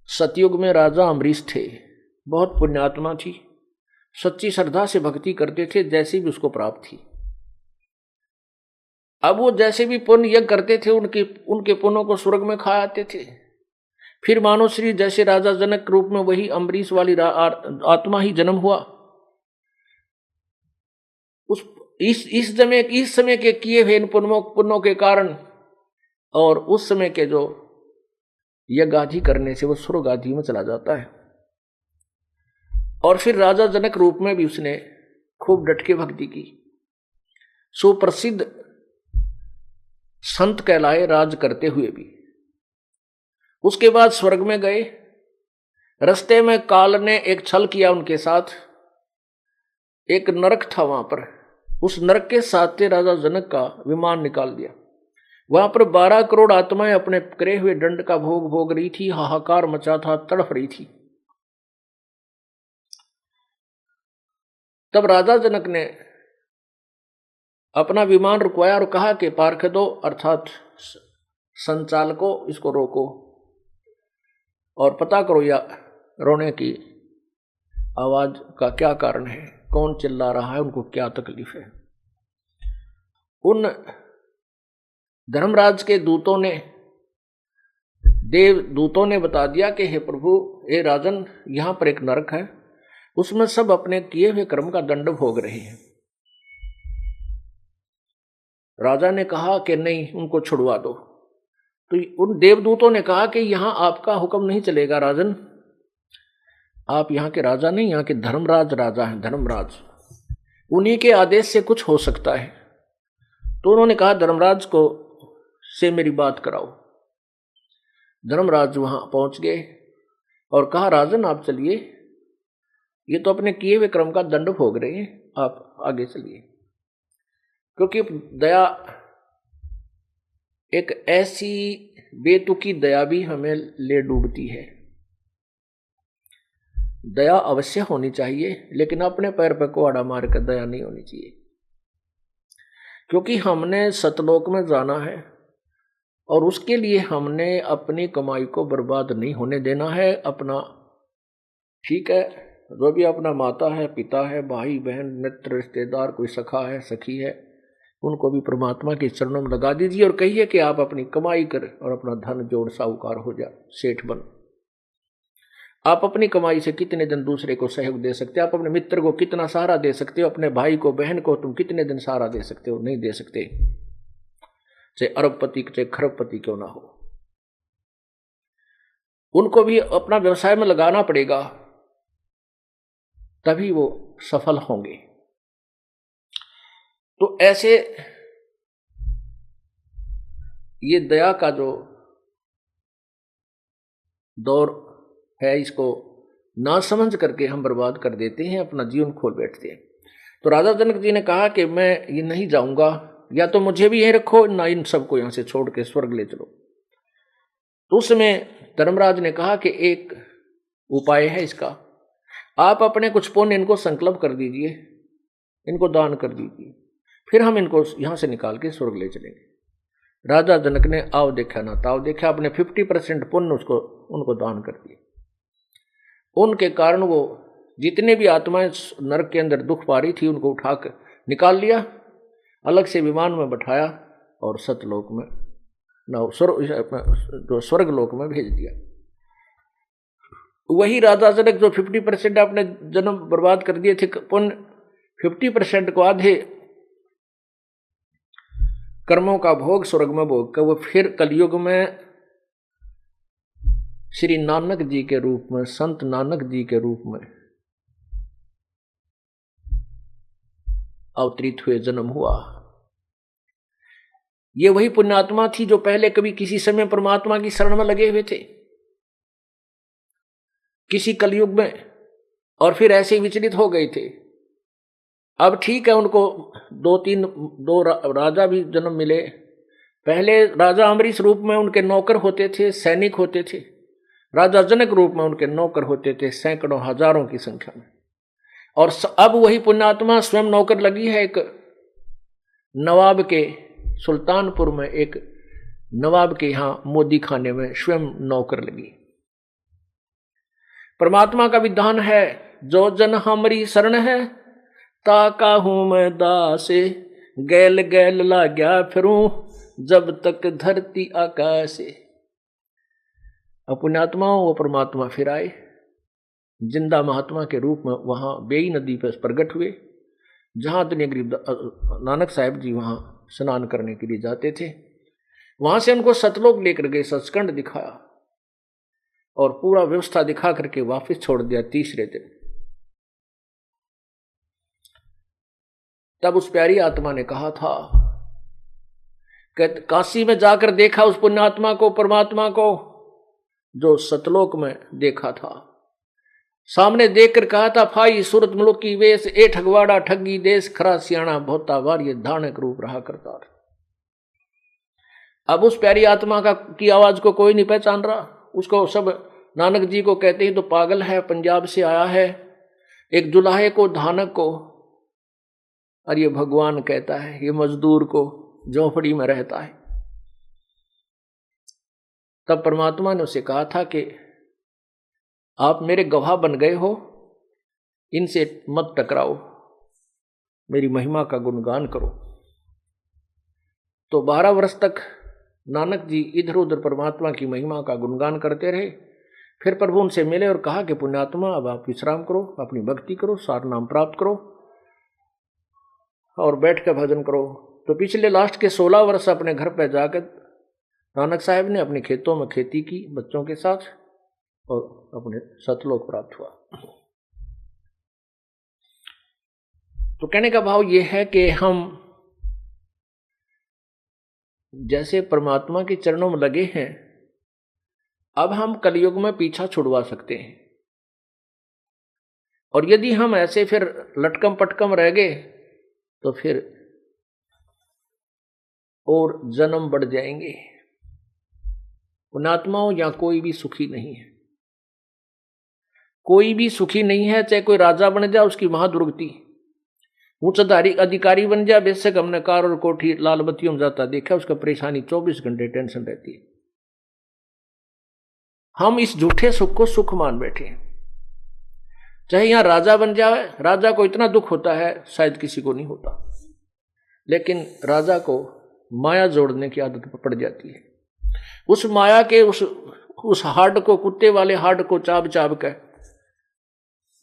सतयुग में राजा अमरीश थे, बहुत पुण्यात्मा थी, सच्ची श्रद्धा से भक्ति करते थे, जैसी भी उसको प्राप्त थी। अब वो जैसे भी पुण्य यज्ञ करते थे, उनके पुण्यों को स्वर्ग में खा आते थे। फिर मानो श्री जैसे राजा जनक के रूप में वही अम्बरीश वाली आत्मा ही जन्म हुआ। इस समय के किए हुए इन पुण्यों के कारण और उस समय के जो यज्ञ आदि करने से वो स्वर्ग आदि में चला जाता है। और फिर राजा जनक रूप में भी उसने खूब डट के भक्ति की, सुप्रसिद्ध संत कहलाए राज करते हुए भी। उसके बाद स्वर्ग में गए, रास्ते में काल ने एक छल किया उनके साथ, एक नरक था वहां पर, उस नरक के साथ राजा जनक का विमान निकाल दिया। वहां पर 12 करोड़ आत्माएं अपने करे हुए दंड का भोग भोग रही थी, हाहाकार मचा था, तड़फ रही थी। तब राजा जनक ने अपना विमान रुकवाया और कहा कि पार्षदों अर्थात संचालकों, इसको रोको और पता करो या रोने की आवाज का क्या कारण है, कौन चिल्ला रहा है, उनको क्या तकलीफ है। उन धर्मराज के दूतों ने, देव दूतों ने बता दिया कि हे प्रभु, हे राजन, यहां पर एक नरक है, उसमें सब अपने किए हुए कर्म का दंड भोग रहे हैं। राजा ने कहा कि नहीं, उनको छुड़वा दो। तो उन देवदूतों ने कहा कि यहां आपका हुक्म नहीं चलेगा राजन, आप यहाँ के राजा नहीं, यहाँ के धर्मराज राजा हैं, धर्मराज, उन्हीं के आदेश से कुछ हो सकता है। तो उन्होंने कहा धर्मराज को से मेरी बात कराओ। धर्मराज वहां पहुंच गए और कहा राजन आप चलिए, ये तो अपने किए हुए कर्म का दंड भोग रहे हैं, आप आगे चलिए। क्योंकि दया, एक ऐसी बेतुकी दया भी हमें ले डूबती है। दया अवश्य होनी चाहिए, लेकिन अपने पैर पर कुहाड़ा मार कर दया नहीं होनी चाहिए। क्योंकि हमने सतलोक में जाना है और उसके लिए हमने अपनी कमाई को बर्बाद नहीं होने देना है। अपना, ठीक है, जो भी अपना माता है, पिता है, भाई बहन, मित्र, रिश्तेदार, कोई सखा है, सखी है, उनको भी परमात्मा के चरणों में लगा दीजिए और कहिए कि आप अपनी कमाई कर और अपना धन जोड़ साहूकार हो जा, सेठ बन। आप अपनी कमाई से कितने दिन दूसरे को सहयोग दे सकते हो, आप अपने मित्र को कितना सहारा दे सकते हो, अपने भाई को, बहन को तुम कितने दिन सहारा दे सकते हो? नहीं दे सकते, चाहे अरबपति चाहे खरबपति क्यों ना हो। उनको भी अपना व्यवसाय में लगाना पड़ेगा, तभी वो सफल होंगे। तो ऐसे ये दया का जो दौर है, इसको ना समझ करके हम बर्बाद कर देते हैं, अपना जीवन खोल बैठते हैं। तो राजा जनक जी ने कहा कि मैं ये नहीं जाऊंगा, या तो मुझे भी यहीं रखो, ना इन सबको यहां से छोड़ के स्वर्ग ले चलो। तो उस समय धर्मराज ने कहा कि एक उपाय है इसका, आप अपने कुछ पुण्य इनको संकल्प कर दीजिए, इनको दान कर दीजिए, फिर हम इनको यहां से निकाल के स्वर्ग ले चलेंगे। राजा जनक ने आओ देखा ना ताव देखा, अपने 50% पुण्य उनको दान कर दिए। उनके कारण वो जितने भी आत्माएं नरक के अंदर दुख पा रही थी, उनको उठाकर निकाल लिया, अलग से विमान में बैठाया और सतलोक में जो स्वर्ग लोक में भेज दिया। वही राजा जनक जो 50% अपने जन्म बर्बाद कर दिए थे पुण्य, 50% को आधे कर्मों का भोग स्वर्ग में भोग कर वो फिर कलयुग में श्री नानक जी के रूप में, संत नानक जी के रूप में अवतरित हुए, जन्म हुआ। ये वही पुण्यात्मा थी जो पहले कभी किसी समय परमात्मा की शरण में लगे हुए थे किसी कलयुग में, और फिर ऐसे ही विचलित हो गए थे। अब ठीक है, उनको दो राजा भी जन्म मिले। पहले राजा अम्बरीश रूप में उनके नौकर होते थे, सैनिक होते थे। राजा जनक रूप में उनके नौकर होते थे सैकड़ों हजारों की संख्या में। और अब वही पुण्यात्मा स्वयं नौकर लगी है। एक नवाब के सुल्तानपुर में, एक नवाब के यहां मोदी खाने में स्वयं नौकर लगी। परमात्मा का विधान है, जो जन हमारी शरण है ताका हूं मैं दासे, गैल गैल ला गया फिरूं जब तक धरती आकाशे। पुण्यात्माओं वो परमात्मा फिर आए, जिंदा महात्मा के रूप में वहां बेई नदी पर प्रकट हुए, जहां गरीब नानक साहब जी वहां स्नान करने के लिए जाते थे। वहां से उनको सतलोक लेकर गए, सचखंड दिखाया और पूरा व्यवस्था दिखा करके वापस छोड़ दिया तीसरे दिन। तब उस प्यारी आत्मा ने कहा था कि काशी में जाकर देखा उस पुण्यात्मा को, परमात्मा को, जो सतलोक में देखा था। सामने देखकर कहा था, फाई सूरत मुल्क की वेश, ए ठगवाड़ा ठगी देश, खरा सियाणा भोता वार, ये धानक रूप रहा करता। अब उस प्यारी आत्मा की आवाज को कोई नहीं पहचान रहा। उसको सब नानक जी को कहते हैं तो पागल है, पंजाब से आया है, एक जुलाहे को, धानक को, और ये भगवान कहता है, ये मजदूर को झोंपड़ी में रहता है। तब परमात्मा ने उसे कहा था कि आप मेरे गवाह बन गए हो, इनसे मत टकराओ, मेरी महिमा का गुणगान करो। तो 12 वर्ष तक नानक जी इधर उधर परमात्मा की महिमा का गुणगान करते रहे। फिर प्रभु उनसे मिले और कहा कि पुण्यात्मा, अब आप विश्राम करो, अपनी भक्ति करो, सार नाम प्राप्त करो और बैठ कर भजन करो। तो पिछले लास्ट के 16 वर्ष अपने घर पर जाकर नानक साहब ने अपने खेतों में खेती की बच्चों के साथ और अपने सतलोक प्राप्त हुआ। तो कहने का भाव यह है कि हम जैसे परमात्मा के चरणों में लगे हैं, अब हम कलयुग में पीछा छुड़वा सकते हैं। और यदि हम ऐसे फिर लटकम पटकम रह गए तो फिर और जन्म बढ़ जाएंगे। पुण्यात्माओं, यहां कोई भी सुखी नहीं है, कोई भी सुखी नहीं है। चाहे कोई राजा बन जाए, उसकी महादुर्गति, उच्च अधिकारी बन जाए, बेशक हमने कार और कोठी लाल बत्तियों में जाता देखा, उसका परेशानी 24 घंटे टेंशन रहती है। हम इस झूठे सुख को सुख मान बैठे हैं। चाहे यहां राजा बन जाए, राजा को इतना दुख होता है शायद किसी को नहीं होता, लेकिन राजा को माया जोड़ने की आदत पड़ जाती है। उस माया के उस हाड को, कुत्ते वाले हाड को चाब चाब कर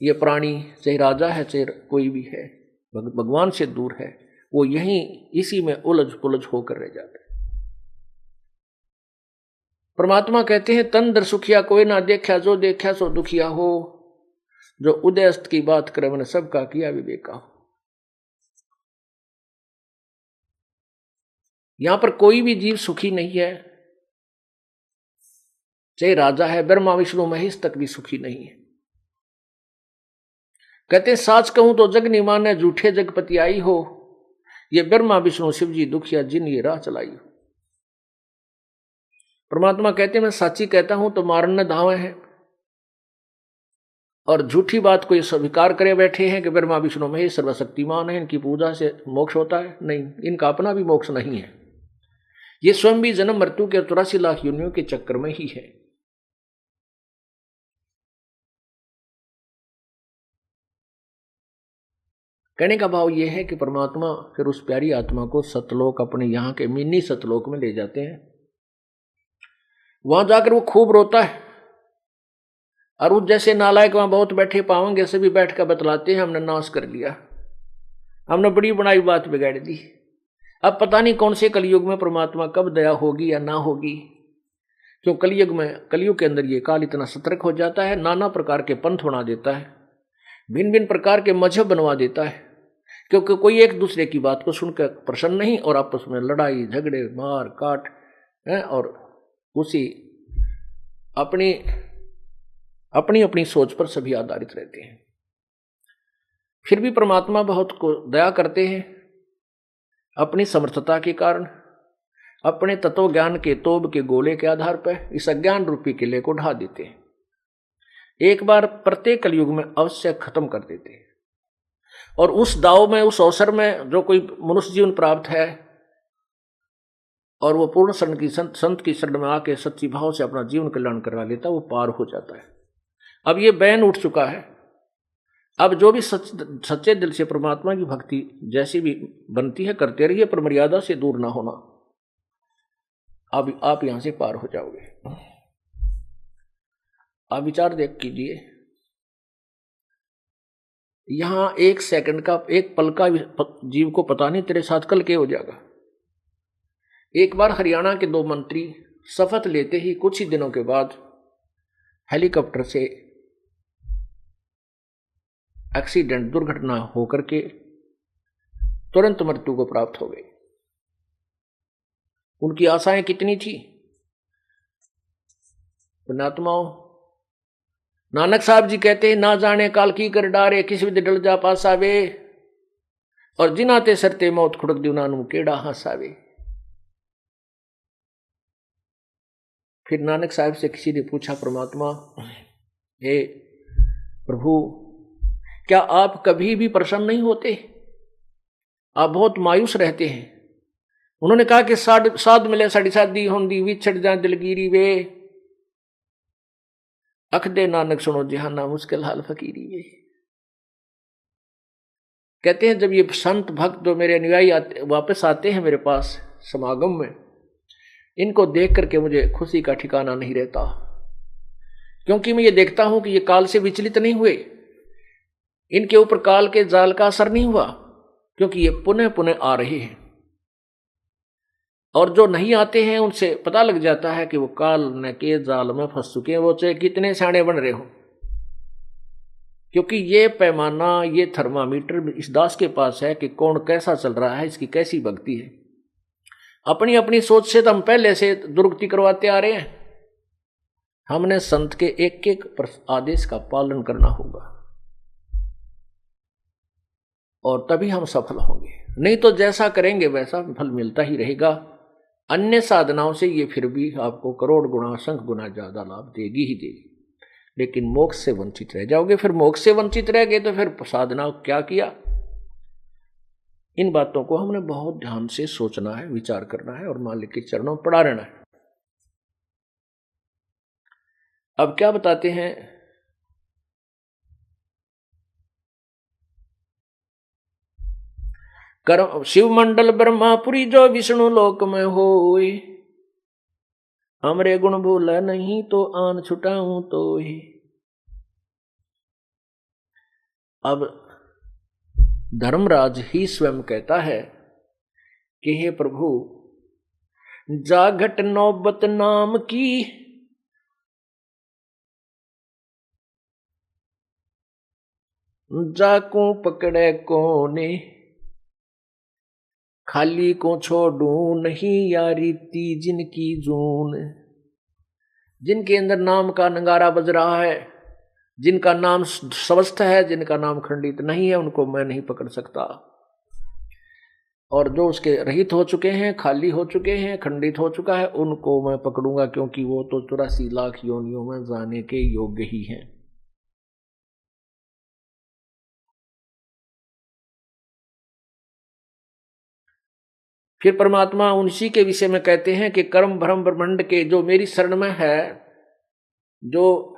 ये प्राणी, चाहे राजा है चाहे कोई भी है, भगवान से दूर है, वो यहीं इसी में उलझ पुलझ होकर रह जाता है। परमात्मा कहते हैं, तन दर सुखिया कोई ना देखा, जो देखा सो दुखिया हो, जो उदय अस्त की बात करे मैंने सबका किया विवेका हो। यहां पर कोई भी जीव सुखी नहीं है, चाहे राजा है, ब्रह्मा विष्णु महेश तक भी सुखी नहीं है। कहते साच कहूं तो जग नहीं माने, झूठे जगपति आई हो, ये ब्रह्मा विष्णु शिव जी दुखिया जिन ये राह चलाई हो। परमात्मा कहते मैं साची कहता हूं तो मारने धावे हैं, और झूठी बात को ये स्वीकार करे बैठे हैं कि ब्रह्मा विष्णु महेश सर्वशक्तिमान है, इनकी पूजा से मोक्ष होता है। नहीं, इनका अपना भी मोक्ष नहीं है, ये स्वयं भी जन्म मृत्यु के 84 लाख योनियों के चक्कर में ही है। कहने का भाव यह है कि परमात्मा फिर उस प्यारी आत्मा को सतलोक, अपने यहां के मिनी सतलोक में ले जाते हैं। वहां जाकर वो खूब रोता है, और उस जैसे नालायक वहां बहुत बैठे पाएंगे, सभी बैठ कर बतलाते हैं हमने नाश कर लिया, हमने बड़ी बनाई बात बिगाड़ दी। अब पता नहीं कौन से कलयुग में परमात्मा कब दया होगी या ना होगी, क्यों कलयुग के अंदर ये काल इतना सतर्क हो जाता है, नाना प्रकार के पंथ बना देता है, भिन्न भिन्न प्रकार के मजहब बनवा देता है। क्योंकि कोई एक दूसरे की बात को सुनकर प्रसन्न नहीं और आपस में लड़ाई झगड़े मार काट है, और उसी अपनी अपनी अपनी सोच पर सभी आधारित रहते हैं। फिर भी परमात्मा बहुत को दया करते हैं, अपनी समर्थता के कारण, अपने तत्व ज्ञान के तोब के गोले के आधार पर इस अज्ञान रूपी किले को ढा देते हैं। एक बार प्रत्येक कलयुग में अवश्य खत्म कर देते हैं। और उस दाव में, उस अवसर में जो कोई मनुष्य जीवन प्राप्त है और वो पूर्ण संत की शरण में आके सच्ची भाव से अपना जीवन कल्याण करवा लेता, वो पार हो जाता है। अब ये बैन उठ चुका है। अब जो भी सच्चे दिल से परमात्मा की भक्ति जैसी भी बनती है करते रहिए, पर मर्यादा से दूर ना होना। अब आप यहां से पार हो जाओगे। आप विचार देख कीजिए, यहां एक सेकंड का, एक पल का जीव को पता नहीं तेरे साथ कल क्या हो जाएगा। एक बार हरियाणा के 2 मंत्री शपथ लेते ही कुछ ही दिनों के बाद हेलीकॉप्टर से एक्सीडेंट, दुर्घटना होकर के तुरंत मृत्यु को प्राप्त हो गए। उनकी आशाएं कितनी थी। पुण्यात्माओं, नानक साहब जी कहते हैं, ना जाने काल की कर डारे, किस विध डल जा पासावे, और जिनाते सरते मौत खुड़क दू नानू केड़ा हंसावे। फिर नानक साहब से किसी ने पूछा, परमात्मा, हे प्रभु, क्या आप कभी भी प्रसन्न नहीं होते? आप बहुत मायूस रहते हैं। उन्होंने कहा कि साध मिले साड़ी शादी होंदी, विछड़ जाए दिलगिरी वे, अख दे नानक सुनो जहाना मुश्किल हाल फकीरी वे। कहते हैं जब ये संत भक्त जो मेरे अनुयायी वापस आते हैं मेरे पास समागम में, इनको देख करके मुझे खुशी का ठिकाना नहीं रहता, क्योंकि मैं ये देखता हूं कि ये काल से विचलित नहीं हुए, इनके ऊपर काल के जाल का असर नहीं हुआ, क्योंकि ये पुनः पुनः आ रहे हैं। और जो नहीं आते हैं उनसे पता लग जाता है कि वो काल न के जाल में फंस चुके हैं, वो चाहे कितने सियाने बन रहे हो, क्योंकि ये पैमाना, ये थर्मामीटर इस दास के पास है कि कौन कैसा चल रहा है, इसकी कैसी भक्ति है। अपनी अपनी सोच से तो हम पहले से दुर्गति करवाते आ रहे हैं। हमने संत के एक एक आदेश का पालन करना होगा और तभी हम सफल होंगे, नहीं तो जैसा करेंगे वैसा फल मिलता ही रहेगा। अन्य साधनाओं से ये फिर भी आपको करोड़ गुना, असंख्य गुना ज्यादा लाभ देगी ही देगी, लेकिन मोक्ष से वंचित रह जाओगे। फिर मोक्ष से वंचित रह गए तो फिर साधना क्या किया? इन बातों को हमने बहुत ध्यान से सोचना है, विचार करना है और मालिक के चरणों में पड़ा रहना है। अब क्या बताते हैं, कर्म शिव मंडल ब्रह्मापुरी जो विष्णु लोक में होए, हमरे गुण भूला नहीं तो आन छुटाऊं तो ही। अब धर्मराज ही स्वयं कहता है कि हे प्रभु, जाघट नौबत नाम की, जाकू पकड़े कोने, खाली को छोड़ू नहीं यारी ती जिनकी जून। जिनके अंदर नाम का नगारा बज रहा है, जिनका नाम स्वस्थ है, जिनका नाम खंडित नहीं है, उनको मैं नहीं पकड़ सकता। और जो उसके रहित हो चुके हैं, खाली हो चुके हैं, खंडित हो चुका है, उनको मैं पकड़ूंगा, क्योंकि वो तो 84 लाख योनियों में जाने के योग्य ही हैं। फिर परमात्मा उसी के विषय में कहते हैं कि कर्म भ्रम ब्रह्मांड के जो मेरी शरण में है, जो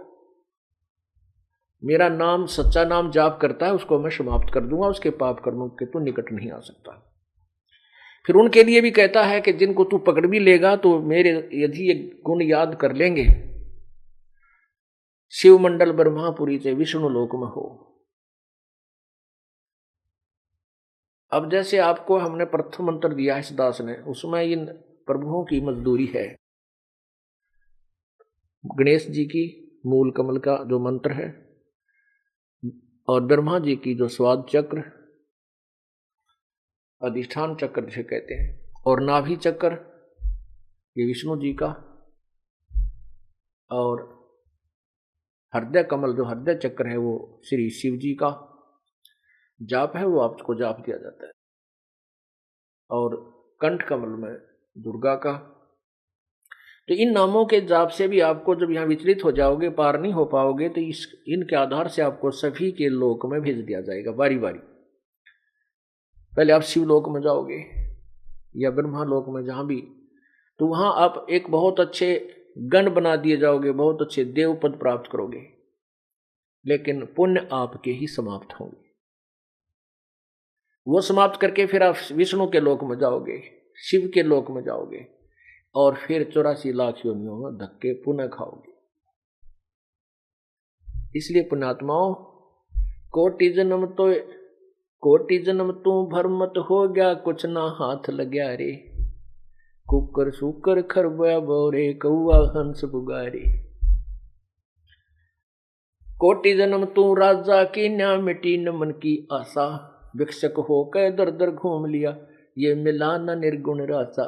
मेरा नाम सच्चा नाम जाप करता है, उसको मैं समाप्त कर दूंगा, उसके पाप कर्मों के तो निकट नहीं आ सकता। फिर उनके लिए भी कहता है कि जिनको तू पकड़ भी लेगा तो मेरे यदि ये गुण याद कर लेंगे, शिव मंडल ब्रह्मापुरी से विष्णु लोक में हो। अब जैसे आपको हमने प्रथम मंत्र दिया है इस दास ने, उसमें इन प्रभुओं की मजदूरी है। गणेश जी की मूल कमल का जो मंत्र है, और ब्रह्मा जी की जो स्वाद चक्र, अधिष्ठान चक्र जिसे कहते हैं, और नाभि चक्र ये विष्णु जी का, और हृदय कमल जो हृदय चक्र है वो श्री शिव जी का जाप है, वो आपको जाप दिया जाता है, और कंठ कमल में दुर्गा का। तो इन नामों के जाप से भी आपको जब यहाँ विचलित हो जाओगे, पार नहीं हो पाओगे, तो इनके आधार से आपको सभी के लोक में भेज दिया जाएगा बारी बारी। पहले आप शिवलोक में जाओगे या ब्रह्मा लोक में, जहां भी, तो वहां आप एक बहुत अच्छे गण बना दिए जाओगे, बहुत अच्छे देव पद प्राप्त करोगे, लेकिन पुण्य आपके ही समाप्त होंगे। वो समाप्त करके फिर आप विष्णु के लोक में जाओगे, शिव के लोक में जाओगे, और फिर 84 लाख योनियों में धक्के पुनः खाओगे। इसलिए पुण्यात्माओं, कोटि जन्म तू भरमत हो गया, कुछ ना हाथ लग्या रे, कुकर सुकर खरबा बोरे, कौआ हंस पुगारे। कोटि जन्म तू राजा की न्या, मिटी न मन की आशा, भिक्षक होकर दर दर घूम लिया, ये मिला न निर्गुण रासा।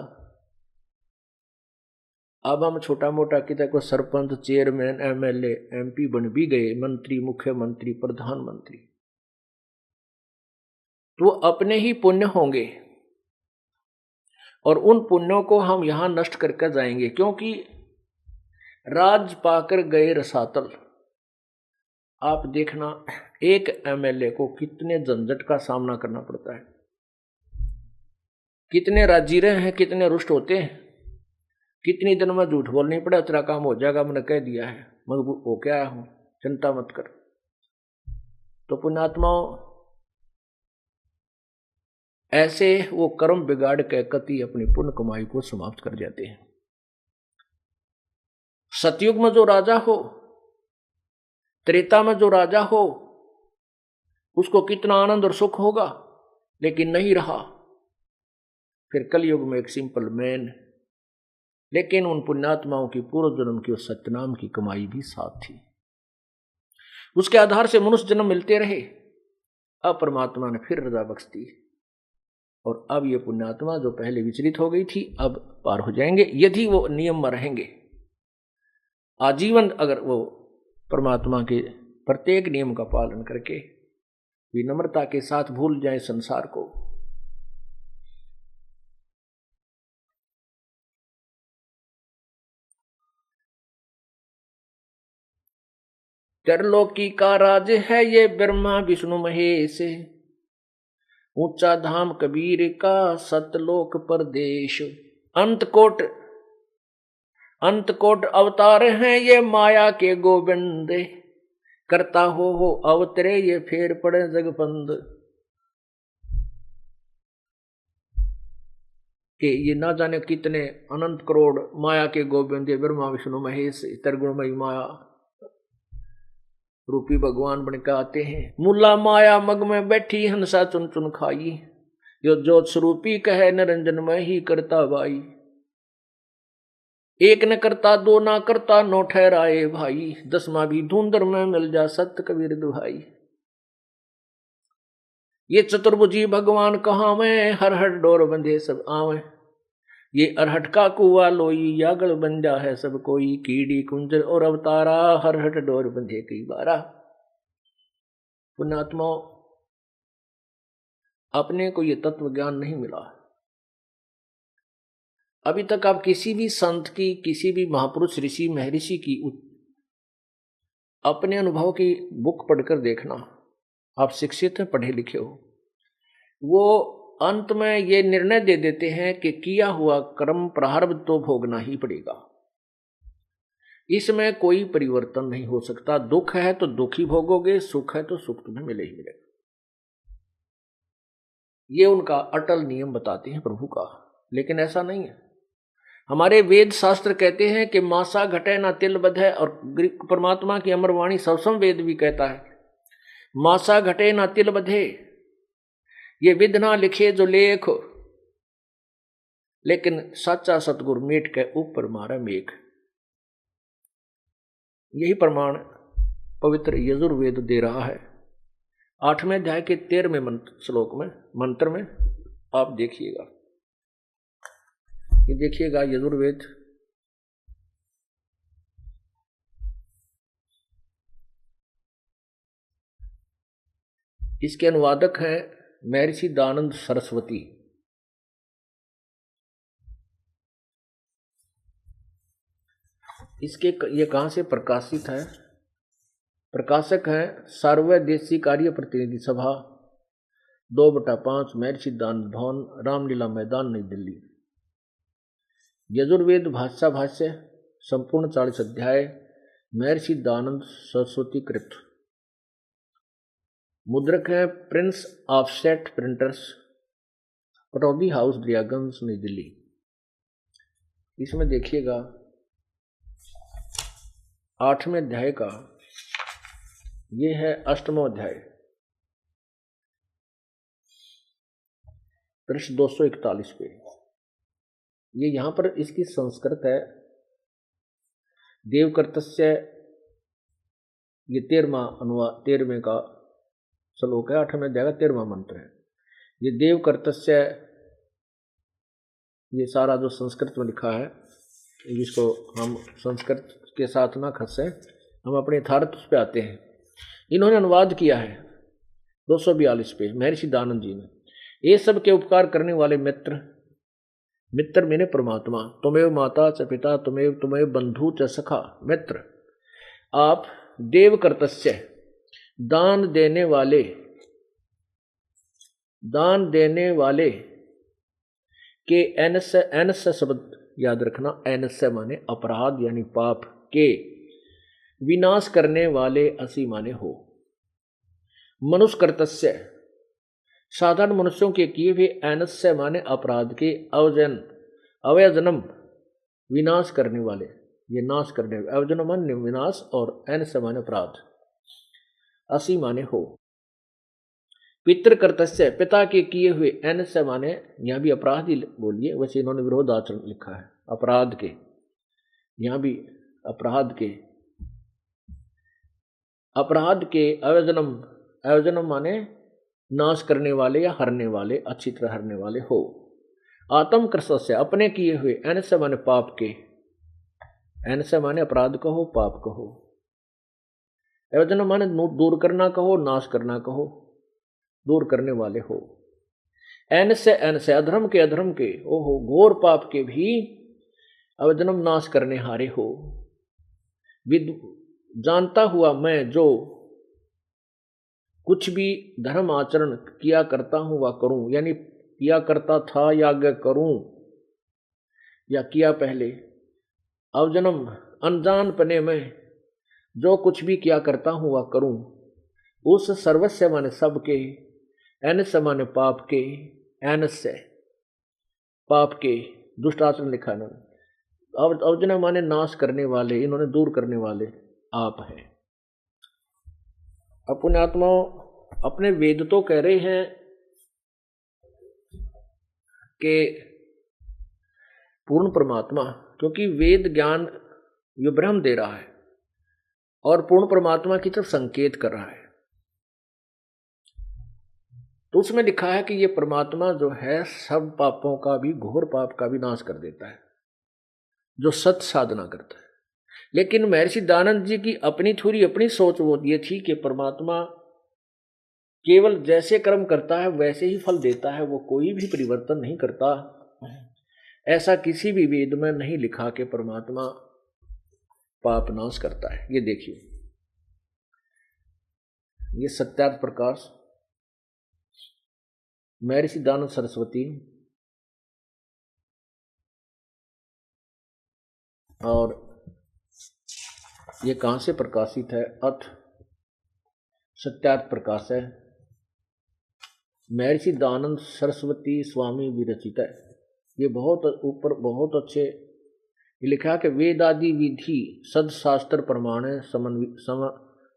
अब हम छोटा मोटा किसी को सरपंच, चेयरमैन, एमएलए, एमपी बन भी गए, मंत्री, मुख्यमंत्री, प्रधानमंत्री, तो अपने ही पुण्य होंगे, और उन पुण्यों को हम यहां नष्ट करके जाएंगे, क्योंकि राज पाकर गए रसातल। आप देखना एक एमएलए को कितने झंझट का सामना करना पड़ता है, कितने राजीरे हैं, कितने रुष्ट होते हैं, कितनी दिन में झूठ बोलनी पड़े, तेरा काम हो जाएगा, मैंने कह दिया है, मजबूर हो क्या आया हूं, चिंता मत कर। तो पुण्यात्माओं, ऐसे वो कर्म बिगाड़ के कति अपनी पुण्य कमाई को समाप्त कर जाते हैं। सतयुग में जो राजा हो, त्रेता में जो राजा हो, उसको कितना आनंद और सुख होगा, लेकिन नहीं रहा। फिर कलयुग में एक सिंपल मैन, लेकिन उन पुण्यात्माओं की पूर्व जन्म की उस सत्यनाम की कमाई भी साथ थी, उसके आधार से मनुष्य जन्म मिलते रहे। अब परमात्मा ने फिर रजा बख्श दी, और अब ये पुण्यात्मा जो पहले विचलित हो गई थी, अब पार हो जाएंगे, यदि वो नियम में रहेंगे आजीवन। अगर वो परमात्मा के प्रत्येक नियम का पालन करके विनम्रता के साथ भूल जाए संसार को, त्रिलोकी का राज है ये ब्रह्मा विष्णु महेश, ऊंचा धाम कबीर का सतलोक परदेश। अंतकोट अवतार हैं ये माया के गोविंद, करता हो अवतरे ये फेर पड़े जगपंद। कि ये ना जाने कितने अनंत करोड़ माया के गोविंद ब्रह्मा विष्णु महेश त्रिगुणमयी माया रूपी भगवान बनकर आते हैं। मुला माया मग में बैठी हंसा चुन चुन खाई, यो जोत स्वरूपी कहे निरंजन में ही करता भाई। एक न करता दो ना करता नो ठहराए भाई, दसवां भी धुंधर में मिल जा सत्य कबीर दुहाई। ये चतुर्भुजी भगवान कहाँ में, हर हर डोर बंधे सब आवे। ये अरहट का कुआ लोई यागल बन जा है सब कोई, कीड़ी कुंजर और अवतारा हर हट डोर बंधे कई बारा। पुण्यात्माओं, अपने को ये तत्व ज्ञान नहीं मिला। अभी तक आप किसी भी संत की, किसी भी महापुरुष ऋषि महर्षि की अपने अनुभव की बुक पढ़कर देखना, आप शिक्षित हैं, पढ़े लिखे हो, वो अंत में ये निर्णय दे देते हैं कि किया हुआ कर्म प्रारब्ध तो भोगना ही पड़ेगा, इसमें कोई परिवर्तन नहीं हो सकता। दुख है तो दुख ही भोगोगे, सुख है तो सुख तुम्हें मिले ही मिलेगा। ये उनका अटल नियम बताते हैं प्रभु का, लेकिन ऐसा नहीं है। हमारे वेद शास्त्र कहते हैं कि मासा घटे ना तिल बधे, और परमात्मा की अमर वाणी सबसम वेद भी कहता है मासा घटे ना तिल बधे, ये विध ना लिखे जो लेख, लेकिन सच्चा सतगुरु मेट के ऊपर मारा मेघ। यही प्रमाण पवित्र यजुर्वेद दे रहा है। 8वें अध्याय के 13वें श्लोक में, मंत्र में, आप देखिएगा, ये देखिएगा यजुर्वेद, इसके अनुवादक हैं महर्षि दयानंद सरस्वती। इसके ये कहाँ से प्रकाशित है? प्रकाशक हैं सर्वदेशी कार्य प्रतिनिधि सभा 2/5 महर्षि दयानंद भवन, रामलीला मैदान, नई दिल्ली। यजुर्वेद भाष्य संपूर्ण 40 अध्याय, महर्षि दयानंद सरस्वती कृत। मुद्रक है Prince offset printers, Pataudi house, Daryaganj, नई दिल्ली। इसमें देखिएगा 8वें अध्याय का, ये है 8वां अध्याय, पृष्ठ 241 पे। ये यहां पर इसकी संस्कृत है, देवकर्तस्य, ये 13वें का श्लोक है, 8वें अध्याय का 13वां मंत्र है। ये देवकर्तस्य, ये सारा जो संस्कृत में लिखा है, जिसको हम संस्कृत के साथ ना खसे, हम अपने यथार्थ पे आते हैं। इन्होंने अनुवाद किया है 242 पे महर्षि दयानंद जी ने। ये सब के उपकार करने वाले मित्र मैंने परमात्मा, तुमेव माता च पिता, तुमेव बंधु च सखा। मित्र, आप देवकर्तस्य, दान देने वाले के एनस्य शब्द याद रखना, एनस्य माने अपराध यानी पाप के, विनाश करने वाले असी माने हो। मनुष्यकर्तस्य, साधारण मनुष्यों के किए हुए, एनस्य माने अपराध के, अवयजनम विनाश करने वाले, ये नाश करने, अवजनम माने विनाश और एनस्य माने अपराध, असी माने हो। पितृकर्तस्य, पिता के किए हुए, एनस्य माने यहाँ भी अपराध ही बोलिए, वैसे इन्होंने विरोध आचरण लिखा है, अपराध के, यहाँ भी अपराध के, अवजनम माने नाश करने वाले या हरने वाले, अच्छी तरह हरने वाले हो। आत्म कृष्ण, अपने किए हुए, एनस्य माने पाप के, एनस्य माने अपराध कहो, पाप कहो। अवजनम माने दूर करना कहो, नाश करना कहो, दूर करने वाले हो। एनस्य अधर्म के, ओहो घोर पाप के भी अवजनम नाश करने हारे हो। जानता हुआ मैं जो कुछ भी धर्म आचरण किया करता हूं व करूं, यानी किया करता था या आगे करूं या किया पहले। अवजनम अनजान पने में जो कुछ भी किया करता हूं व करूं, उस सर्वस्व माने सबके, एनस्य माने पाप के, एनस्य पाप के, दुष्ट आचरण लिखा है। अवजन माने नाश करने वाले, इन्होंने दूर करने वाले आप हैं। अपने आत्माओं, अपने वेद तो कह रहे हैं कि पूर्ण परमात्मा, क्योंकि वेद ज्ञान जो ब्रह्म दे रहा है और पूर्ण परमात्मा की तरफ संकेत कर रहा है। तो उसमें लिखा है कि ये परमात्मा जो है सब पापों का भी, घोर पाप का भी नाश कर देता है जो सत साधना करता है। लेकिन महर्षि दयानंद जी की अपनी सोच वो ये थी कि परमात्मा केवल जैसे कर्म करता है वैसे ही फल देता है, वो कोई भी परिवर्तन नहीं करता। ऐसा किसी भी वेद में नहीं लिखा कि परमात्मा पाप नाश करता है। ये देखिए, ये सत्यार्थ प्रकाश, महर्षि दयानंद सरस्वती, और ये कहां से प्रकाशित है? अथ सत्यार्थ प्रकाश है, महर्षि दयानंद सरस्वती स्वामी विरचित है। ये बहुत ऊपर बहुत अच्छे लिखा कि वेदादि विधि सदशास्त्र प्रमाण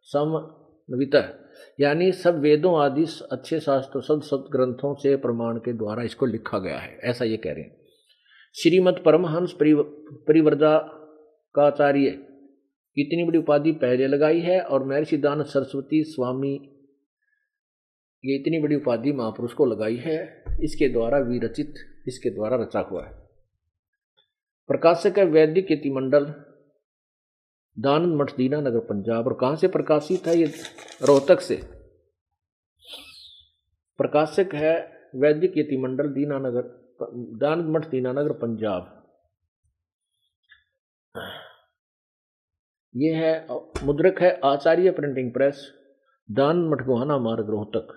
समन्वित, यानी सब वेदों आदि अच्छे शास्त्र सद ग्रंथों से प्रमाण के द्वारा इसको लिखा गया है, ऐसा ये कह रहे हैं। श्रीमद परमहंस परिव्राजकाचार्य इतनी बड़ी उपाधि पहले लगाई है, और महर्षि दयानंद सरस्वती स्वामी ये इतनी बड़ी उपाधि महापुरुष को लगाई है। इसके द्वारा विरचित, इसके द्वारा रचा हुआ है। प्रकाशक है वैदिक यतिमंडल, दानंद मठ, दीनानगर, पंजाब। और कहाँ से प्रकाशित है? ये रोहतक से। प्रकाशक है वैदिक यतिमंडल, दीनानगर, दानंद मठ, दीनानगर, पंजाब। ये है मुद्रक है आचार्य प्रिंटिंग प्रेस, दानंद मठ, गोहाना मार्ग, रोहतक,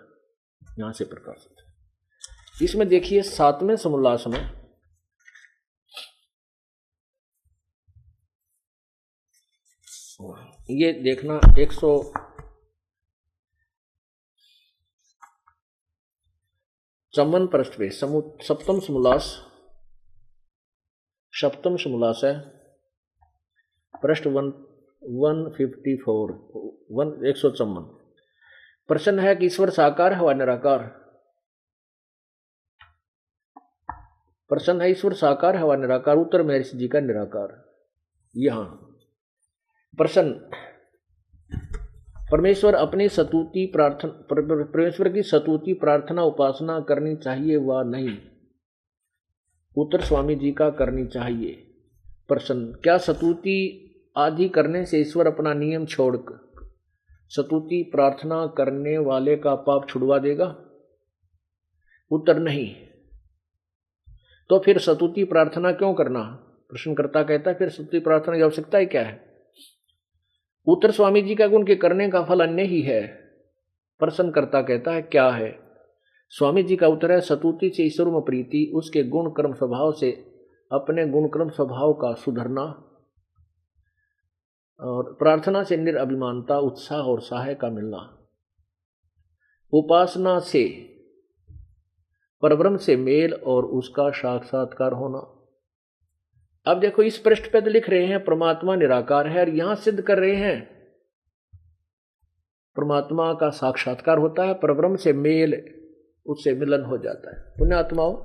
यहां से प्रकाशित है। इसमें देखिए 7वें समोल्लास में ये देखना 154 पृष्ठ पे सप्तम समोल्लास, सप्तम समोल्लास है, पृष्ठ 154, 154। प्रश्न है कि ईश्वर साकार है व निराकार। प्रश्न है ईश्वर साकार है व निराकार। उत्तर महर्षि जी का निराकार। यहां प्रश्न, परमेश्वर अपनी स्तुति प्रार्थना, परमेश्वर की स्तुति प्रार्थना उपासना करनी चाहिए व नहीं? उत्तर स्वामी जी का करनी चाहिए। प्रश्न, क्या स्तुति आदि करने से ईश्वर अपना नियम छोड़कर स्तुति प्रार्थना करने वाले का पाप छुड़वा देगा? उत्तर नहीं। तो फिर स्तुति प्रार्थना क्यों करना? प्रश्नकर्ता कहता है फिर स्तुति प्रार्थना की आवश्यकता ही क्या है? उत्तर स्वामी जी का गुण के करने का फल अन्य ही है। प्रश्नकर्ता कहता है क्या है? स्वामी जी का उत्तर है स्तुति से ईश्वर में प्रीति, उसके गुण कर्म स्वभाव से अपने गुण कर्म स्वभाव का सुधरना, और प्रार्थना से निरअभिमानता, उत्साह और सहाय का मिलना, उपासना से परब्रह्म से मेल और उसका साक्षात्कार होना। अब देखो इस पृष्ठ पे तो लिख रहे हैं परमात्मा निराकार है, और यहां सिद्ध कर रहे हैं परमात्मा का साक्षात्कार होता है, परब्रह्म से मेल, उससे मिलन हो जाता है। पुण्यात्माओं,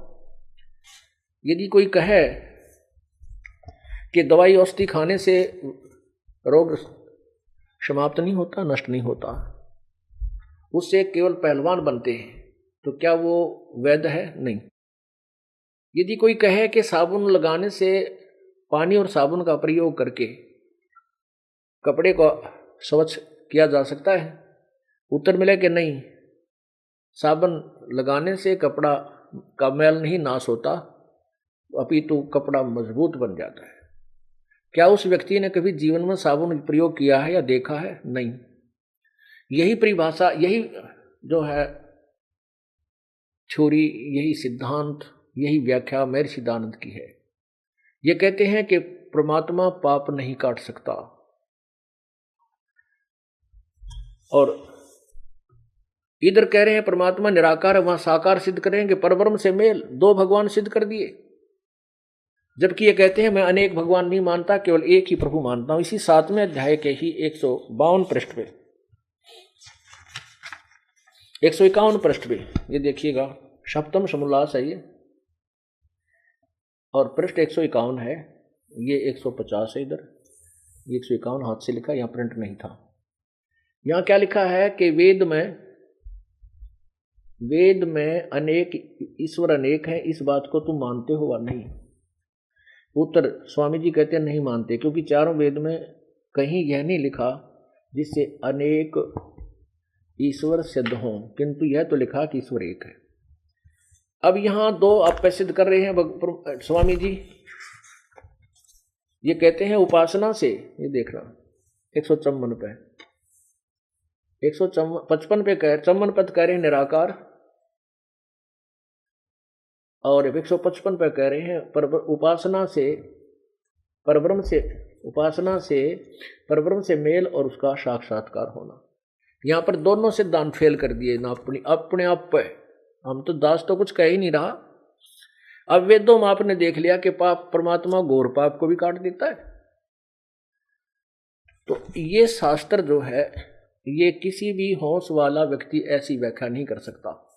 यदि कोई कहे कि दवाई औषधि खाने से रोग समाप्त नहीं होता, नष्ट नहीं होता, उससे केवल पहलवान बनते हैं, तो क्या वो वैध है? नहीं। यदि कोई कहे कि साबुन लगाने से, पानी और साबुन का प्रयोग करके कपड़े को स्वच्छ किया जा सकता है, उत्तर मिले कि नहीं, साबुन लगाने से कपड़ा का मैल नहीं नाश होता, अपितु कपड़ा मजबूत बन जाता है। क्या उस व्यक्ति ने कभी जीवन में साबुन प्रयोग किया है या देखा है? नहीं। यही परिभाषा, यही जो है थ्योरी, यही सिद्धांत, यही व्याख्या महर्षि दयानंद की है। ये कहते हैं कि परमात्मा पाप नहीं काट सकता, और इधर कह रहे हैं परमात्मा निराकार है, वहां साकार सिद्ध करेंगे, परब्रह्म से मेल, दो भगवान सिद्ध कर दिए। जबकि ये कहते हैं मैं अनेक भगवान नहीं मानता, केवल एक ही प्रभु मानता हूं। इसी 7वें अध्याय के ही 152 पृष्ठ पे, 151 पृष्ठ पे ये देखिएगा, सप्तम समोल्लास है ये, और पृष्ठ 151 है, ये 150 है, इधर 151 हाथ से लिखा, यहां प्रिंट नहीं था। यहां क्या लिखा है कि वेद में अनेक ईश्वर अनेक हैं, इस बात को तुम मानते हो व नहीं? उत्तर स्वामी जी कहते हैं नहीं मानते, क्योंकि चारों वेद में कहीं यह नहीं लिखा जिससे अनेक ईश्वर सिद्ध हों, किंतु यह तो लिखा कि ईश्वर एक है। अब यहां दो आप सिद्ध कर रहे हैं स्वामी जी। ये कहते हैं उपासना से, ये देखना 154 पे, 155 पे कह 54 पद कह रहे हैं निराकार, और 155 पे कह रहे हैं उपासना से परब्रह्म से मेल और उसका साक्षात्कार होना। यहां पर दोनों सिद्धांत फेल कर दिए ना, अपने आप पे। हम तो दास तो कुछ कह ही नहीं रहा। अब वेदों में आपने देख लिया कि पाप, परमात्मा घोर पाप को भी काट देता है। तो ये शास्त्र जो है, ये किसी भी होश वाला व्यक्ति ऐसी व्याख्या नहीं कर सकता।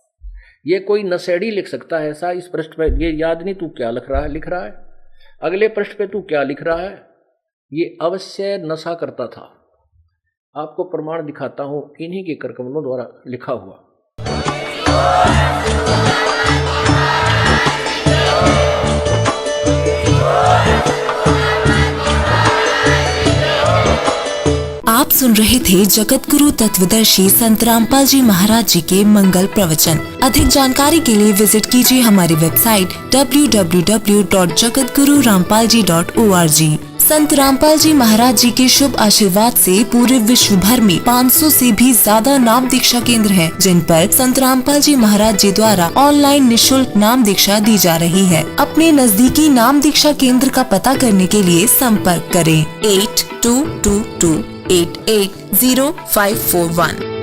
ये कोई नशेड़ी लिख सकता है ऐसा। इस पृष्ठ पे ये याद नहीं तू क्या लिख रहा है, अगले पृष्ठ पे तू क्या लिख रहा है, ये अवश्य नशा करता था। आपको प्रमाण दिखाता हूं इन्हीं के करकमलों द्वारा लिखा हुआ। आप सुन रहे थे जगत गुरु तत्वदर्शी संत रामपाल जी महाराज जी के मंगल प्रवचन। अधिक जानकारी के लिए विजिट कीजिए हमारी वेबसाइट www.jagatgururampalji.org। संत रामपाल जी महाराज जी के शुभ आशीर्वाद से पूरे विश्व भर में 500 से भी ज्यादा नाम दीक्षा केंद्र हैं, जिन पर संत रामपाल जी महाराज जी द्वारा ऑनलाइन निशुल्क नाम दीक्षा दी जा रही है। अपने नजदीकी नाम दीक्षा केंद्र का पता करने के लिए संपर्क करें 8222880541।